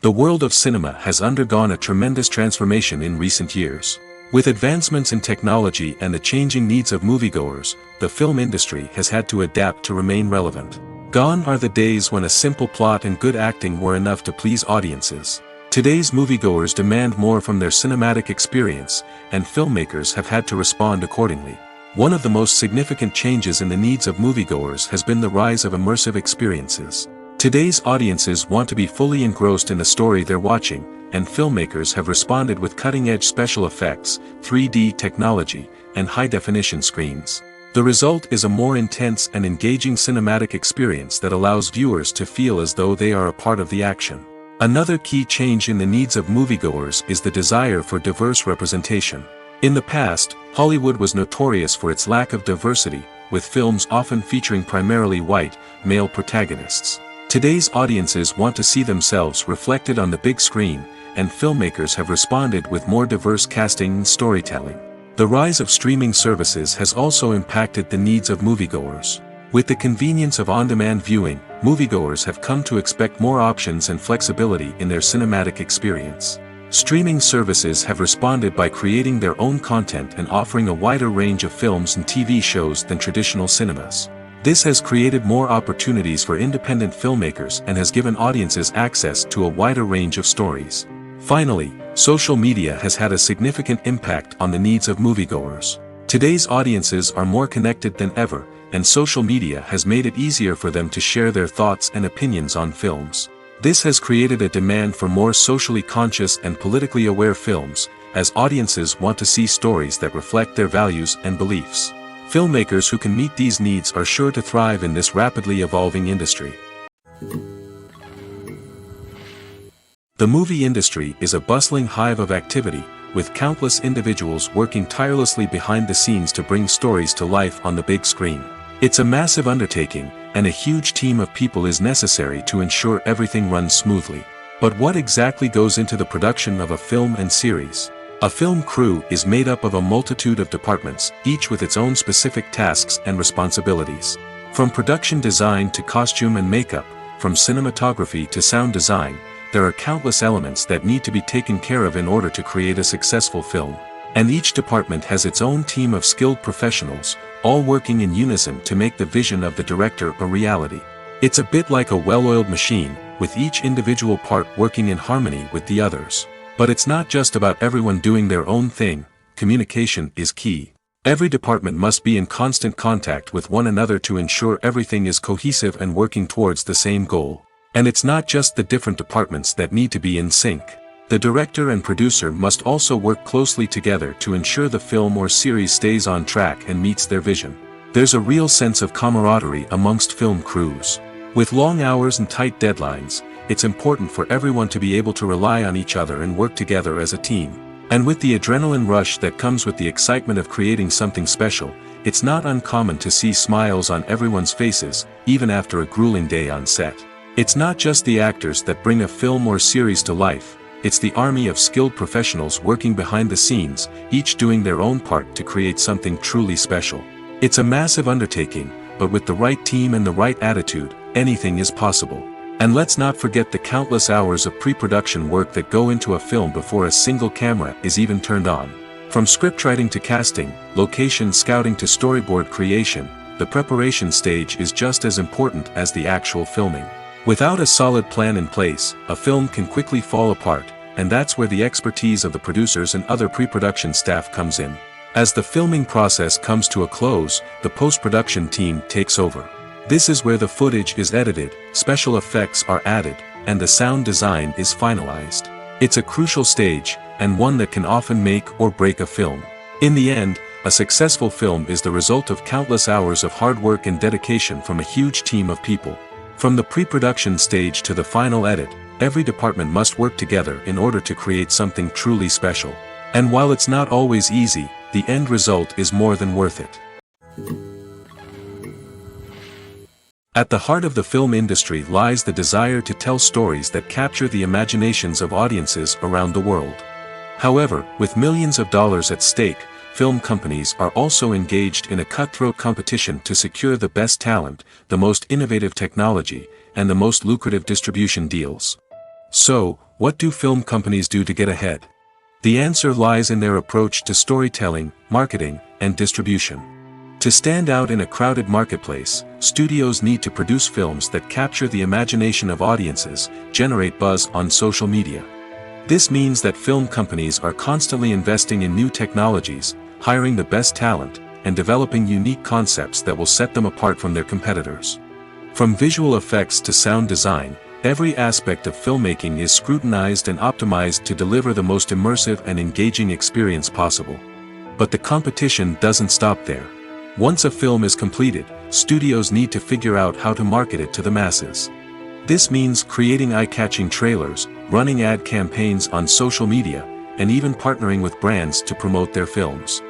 The world of cinema has undergone a tremendous transformation in recent years. With advancements in technology and the changing needs of moviegoers, the film industry has had to adapt to remain relevant. Gone are the days when a simple plot and good acting were enough to please audiences. Today's moviegoers demand more from their cinematic experience, and filmmakers have had to respond accordingly. One of the most significant changes in the needs of moviegoers has been the rise of immersive experiences. Today's audiences want to be fully engrossed in the story they're watching, and filmmakers have responded with cutting-edge special effects, 3D technology, and high-definition screens. The result is a more intense and engaging cinematic experience that allows viewers to feel as though they are a part of the action. Another key change in the needs of moviegoers is the desire for diverse representation. In the past, Hollywood was notorious for its lack of diversity, with films often featuring primarily white, male protagonists. Today's audiences want to see themselves reflected on the big screen, and filmmakers have responded with more diverse casting and storytelling. The rise of streaming services has also impacted the needs of moviegoers. With the convenience of on-demand viewing, moviegoers have come to expect more options and flexibility in their cinematic experience. Streaming services have responded by creating their own content and offering a wider range of films and TV shows than traditional cinemas. This has created more opportunities for independent filmmakers and has given audiences access to a wider range of stories. Finally, social media has had a significant impact on the needs of moviegoers. Today's audiences are more connected than ever, and social media has made it easier for them to share their thoughts and opinions on films. This has created a demand for more socially conscious and politically aware films, as audiences want to see stories that reflect their values and beliefs. Filmmakers who can meet these needs are sure to thrive in this rapidly evolving industry. The movie industry is a bustling hive of activity, with countless individuals working tirelessly behind the scenes to bring stories to life on the big screen. It's a massive undertaking, and a huge team of people is necessary to ensure everything runs smoothly. But what exactly goes into the production of a film and series? A film crew is made up of a multitude of departments, each with its own specific tasks and responsibilities. From production design to costume and makeup, from cinematography to sound design, there are countless elements that need to be taken care of in order to create a successful film. And each department has its own team of skilled professionals, all working in unison to make the vision of the director a reality. It's a bit like a well-oiled machine, with each individual part working in harmony with the others. But it's not just about everyone doing their own thing, communication is key. Every department must be in constant contact with one another to ensure everything is cohesive and working towards the same goal. And it's not just the different departments that need to be in sync. The director and producer must also work closely together to ensure the film or series stays on track and meets their vision. There's a real sense of camaraderie amongst film crews. With long hours and tight deadlines, it's important for everyone to be able to rely on each other and work together as a team. And with the adrenaline rush that comes with the excitement of creating something special, it's not uncommon to see smiles on everyone's faces, even after a grueling day on set. It's not just the actors that bring a film or series to life, it's the army of skilled professionals working behind the scenes, each doing their own part to create something truly special. It's a massive undertaking, but with the right team and the right attitude, anything is possible. And let's not forget the countless hours of pre-production work that go into a film before a single camera is even turned on. From scriptwriting to casting, location scouting to storyboard creation, the preparation stage is just as important as the actual filming. Without a solid plan in place, a film can quickly fall apart, and that's where the expertise of the producers and other pre-production staff comes in. As the filming process comes to a close, the post-production team takes over. This is where the footage is edited, special effects are added, and the sound design is finalized. It's a crucial stage, and one that can often make or break a film. In the end, a successful film is the result of countless hours of hard work and dedication from a huge team of people. From the pre-production stage to the final edit, every department must work together in order to create something truly special. And while it's not always easy, the end result is more than worth it. At the heart of the film industry lies the desire to tell stories that capture the imaginations of audiences around the world. However, with millions of dollars at stake, film companies are also engaged in a cutthroat competition to secure the best talent, the most innovative technology, and the most lucrative distribution deals. So, what do film companies do to get ahead? The answer lies in their approach to storytelling, marketing, and distribution. To stand out in a crowded marketplace, studios need to produce films that capture the imagination of audiences, generate buzz on social media. This means that film companies are constantly investing in new technologies, hiring the best talent, and developing unique concepts that will set them apart from their competitors. From visual effects to sound design, every aspect of filmmaking is scrutinized and optimized to deliver the most immersive and engaging experience possible. But the competition doesn't stop there. Once a film is completed, studios need to figure out how to market it to the masses. This means creating eye-catching trailers, running ad campaigns on social media, and even partnering with brands to promote their films.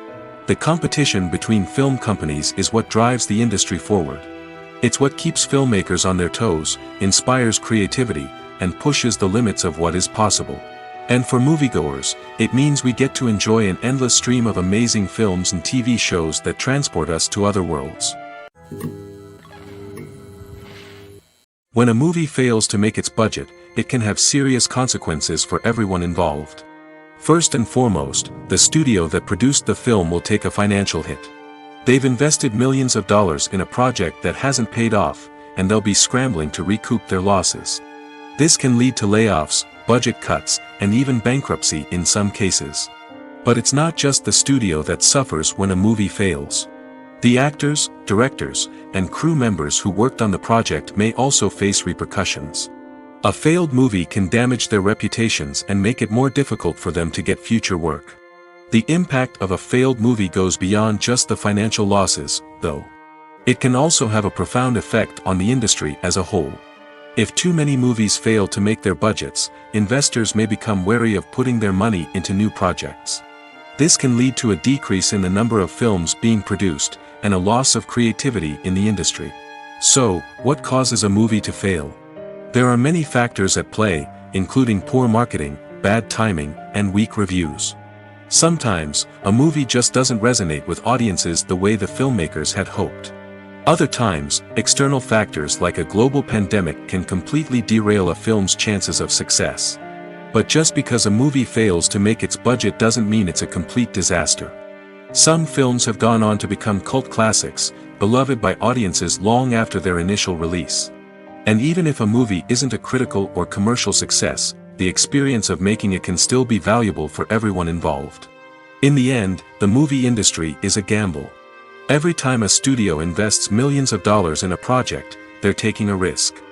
The competition between film companies is what drives the industry forward. It's what keeps filmmakers on their toes, inspires creativity, and pushes the limits of what is possible. And for moviegoers, it means we get to enjoy an endless stream of amazing films and TV shows that transport us to other worlds. When a movie fails to make its budget, it can have serious consequences for everyone involved. First and foremost, the studio that produced the film will take a financial hit. They've invested millions of dollars in a project that hasn't paid off, and they'll be scrambling to recoup their losses. This can lead to layoffs, budget cuts, and even bankruptcy in some cases. But it's not just the studio that suffers when a movie fails. The actors, directors, and crew members who worked on the project may also face repercussions. A failed movie can damage their reputations and make it more difficult for them to get future work. The impact of a failed movie goes beyond just the financial losses, though. It can also have a profound effect on the industry as a whole. If too many movies fail to make their budgets, investors may become wary of putting their money into new projects. This can lead to a decrease in the number of films being produced, and a loss of creativity in the industry. So, what causes a movie to fail? There are many factors at play, including poor marketing, bad timing, and weak reviews. Sometimes, a movie just doesn't resonate with audiences the way the filmmakers had hoped. Other times, external factors like a global pandemic can completely derail a film's chances of success. But just because a movie fails to make its budget doesn't mean it's a complete disaster. Some films have gone on to become cult classics, beloved by audiences long after their initial release. And even if a movie isn't a critical or commercial success, the experience of making it can still be valuable for everyone involved. In the end, the movie industry is a gamble. Every time a studio invests millions of dollars in a project, they're taking a risk.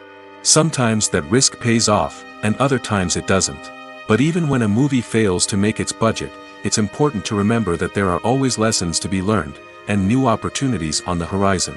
Sometimes that risk pays off, and other times it doesn't. But even when a movie fails to make its budget, it's important to remember that there are always lessons to be learned, and new opportunities on the horizon.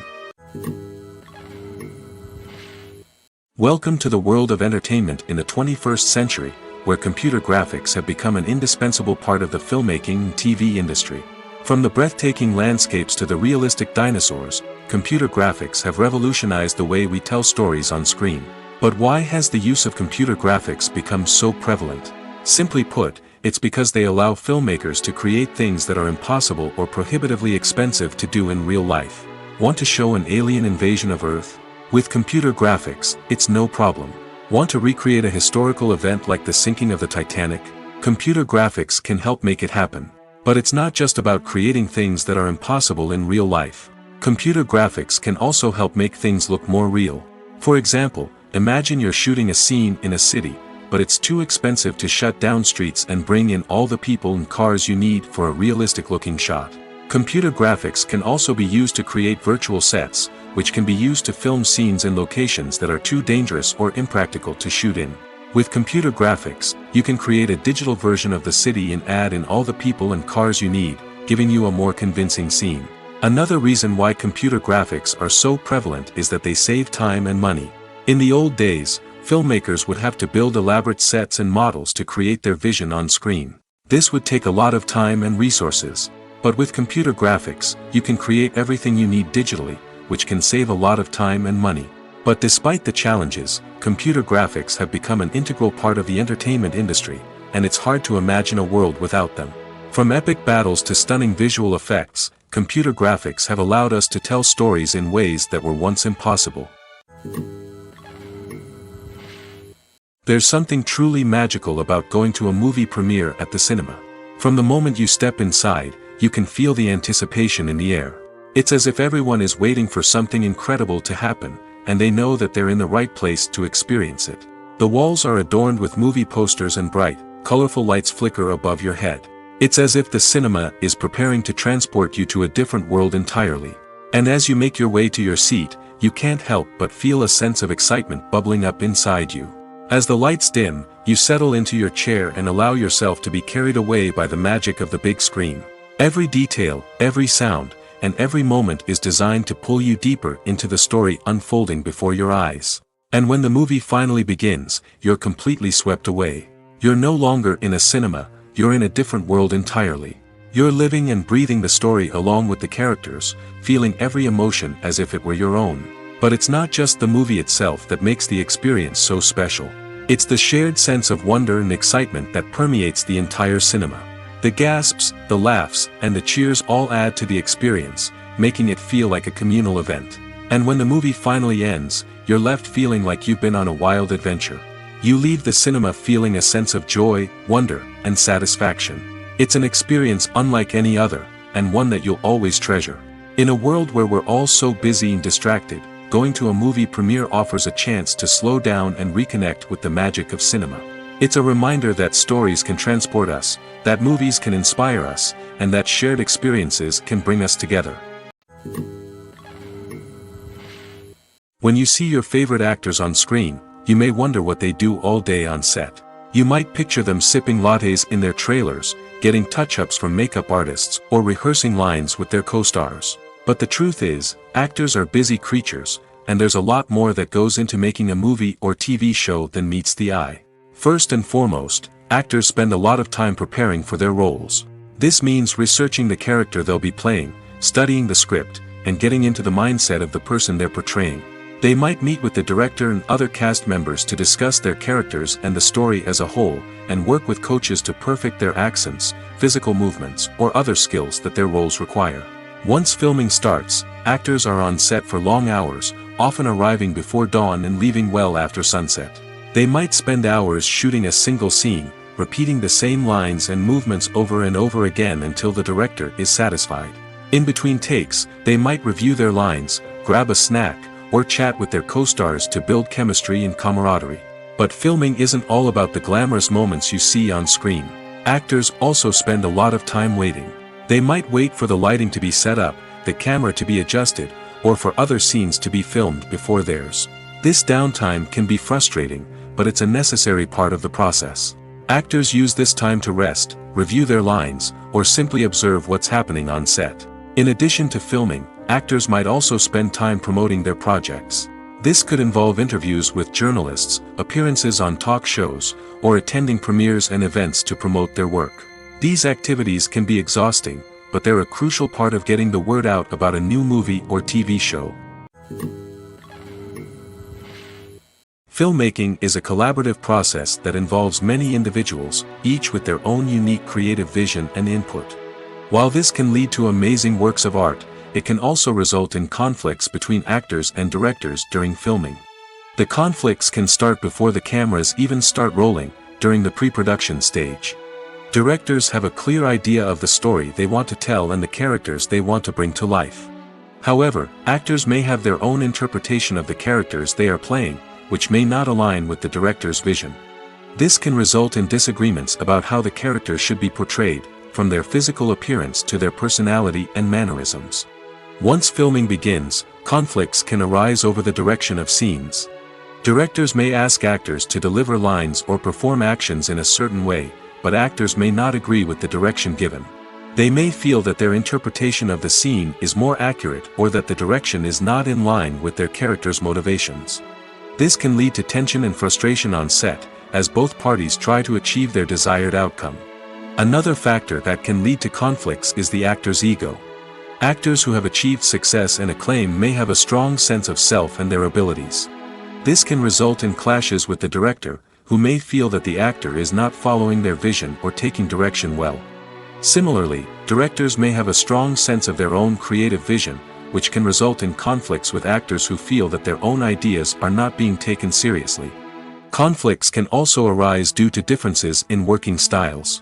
Welcome to the world of entertainment in the 21st century, where computer graphics have become an indispensable part of the filmmaking and TV industry. From the breathtaking landscapes to the realistic dinosaurs, computer graphics have revolutionized the way we tell stories on screen. But why has the use of computer graphics become so prevalent? Simply put, it's because they allow filmmakers to create things that are impossible or prohibitively expensive to do in real life. Want to show an alien invasion of Earth? With computer graphics, it's no problem. Want to recreate a historical event like the sinking of the Titanic? Computer graphics can help make it happen. But it's not just about creating things that are impossible in real life. Computer graphics can also help make things look more real. For example, imagine you're shooting a scene in a city, but it's too expensive to shut down streets and bring in all the people and cars you need for a realistic-looking shot. Computer graphics can also be used to create virtual sets, which can be used to film scenes in locations that are too dangerous or impractical to shoot in. With computer graphics, you can create a digital version of the city and add in all the people and cars you need, giving you a more convincing scene. Another reason why computer graphics are so prevalent is that they save time and money. In the old days, filmmakers would have to build elaborate sets and models to create their vision on screen. This would take a lot of time and resources. But with computer graphics, you can create everything you need digitally, which can save a lot of time and money. But despite the challenges, computer graphics have become an integral part of the entertainment industry, and it's hard to imagine a world without them. From epic battles to stunning visual effects, computer graphics have allowed us to tell stories in ways that were once impossible. There's something truly magical about going to a movie premiere at the cinema. From the moment you step inside, you can feel the anticipation in the air. It's as if everyone is waiting for something incredible to happen, and they know that they're in the right place to experience it. The walls are adorned with movie posters and bright, colorful lights flicker above your head. It's as if the cinema is preparing to transport you to a different world entirely. And as you make your way to your seat, you can't help but feel a sense of excitement bubbling up inside you. As the lights dim, you settle into your chair and allow yourself to be carried away by the magic of the big screen. Every detail, every sound, and every moment is designed to pull you deeper into the story unfolding before your eyes. And when the movie finally begins, you're completely swept away. You're no longer in a cinema, you're in a different world entirely. You're living and breathing the story along with the characters, feeling every emotion as if it were your own. But it's not just the movie itself that makes the experience so special. It's the shared sense of wonder and excitement that permeates the entire cinema. The gasps, the laughs, and the cheers all add to the experience, making it feel like a communal event. And when the movie finally ends, you're left feeling like you've been on a wild adventure. You leave the cinema feeling a sense of joy, wonder, and satisfaction. It's an experience unlike any other, and one that you'll always treasure. In a world where we're all so busy and distracted, going to a movie premiere offers a chance to slow down and reconnect with the magic of cinema. It's a reminder that stories can transport us, that movies can inspire us, and that shared experiences can bring us together. When you see your favorite actors on screen, you may wonder what they do all day on set. You might picture them sipping lattes in their trailers, getting touch-ups from makeup artists, or rehearsing lines with their co-stars. But the truth is, actors are busy creatures, and there's a lot more that goes into making a movie or TV show than meets the eye. First and foremost, actors spend a lot of time preparing for their roles. This means researching the character they'll be playing, studying the script, and getting into the mindset of the person they're portraying. They might meet with the director and other cast members to discuss their characters and the story as a whole, and work with coaches to perfect their accents, physical movements, or other skills that their roles require. Once filming starts, actors are on set for long hours, often arriving before dawn and leaving well after sunset. They might spend hours shooting a single scene, repeating the same lines and movements over and over again until the director is satisfied. In between takes, they might review their lines, grab a snack, or chat with their co-stars to build chemistry and camaraderie. But filming isn't all about the glamorous moments you see on screen. Actors also spend a lot of time waiting. They might wait for the lighting to be set up, the camera to be adjusted, or for other scenes to be filmed before theirs. This downtime can be frustrating, but it's a necessary part of the process. Actors use this time to rest, review their lines, or simply observe what's happening on set. In addition to filming, actors might also spend time promoting their projects. This could involve interviews with journalists, appearances on talk shows, or attending premieres and events to promote their work. These activities can be exhausting, but they're a crucial part of getting the word out about a new movie or TV show. Filmmaking is a collaborative process that involves many individuals, each with their own unique creative vision and input. While this can lead to amazing works of art, it can also result in conflicts between actors and directors during filming. The conflicts can start before the cameras even start rolling, during the pre-production stage. Directors have a clear idea of the story they want to tell and the characters they want to bring to life. However, actors may have their own interpretation of the characters they are playing, which may not align with the director's vision. This can result in disagreements about how the characters should be portrayed, from their physical appearance to their personality and mannerisms. Once filming begins, conflicts can arise over the direction of scenes. Directors may ask actors to deliver lines or perform actions in a certain way, but actors may not agree with the direction given. They may feel that their interpretation of the scene is more accurate or that the direction is not in line with their character's motivations. This can lead to tension and frustration on set, as both parties try to achieve their desired outcome. Another factor that can lead to conflicts is the actor's ego. Actors who have achieved success and acclaim may have a strong sense of self and their abilities. This can result in clashes with the director, who may feel that the actor is not following their vision or taking direction well. Similarly, directors may have a strong sense of their own creative vision, which can result in conflicts with actors who feel that their own ideas are not being taken seriously. Conflicts can also arise due to differences in working styles.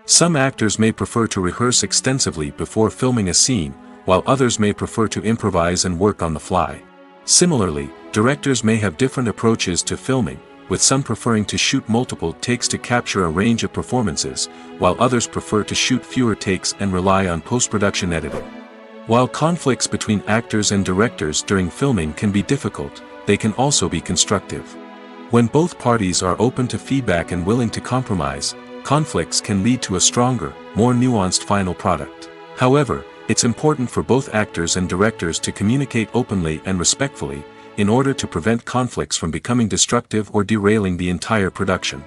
Some actors may prefer to rehearse extensively before filming a scene, while others may prefer to improvise and work on the fly. Similarly, directors may have different approaches to filming, with some preferring to shoot multiple takes to capture a range of performances, while others prefer to shoot fewer takes and rely on post-production editing. While conflicts between actors and directors during filming can be difficult, they can also be constructive. When both parties are open to feedback and willing to compromise, conflicts can lead to a stronger, more nuanced final product. However, it's important for both actors and directors to communicate openly and respectfully, in order to prevent conflicts from becoming destructive or derailing the entire production.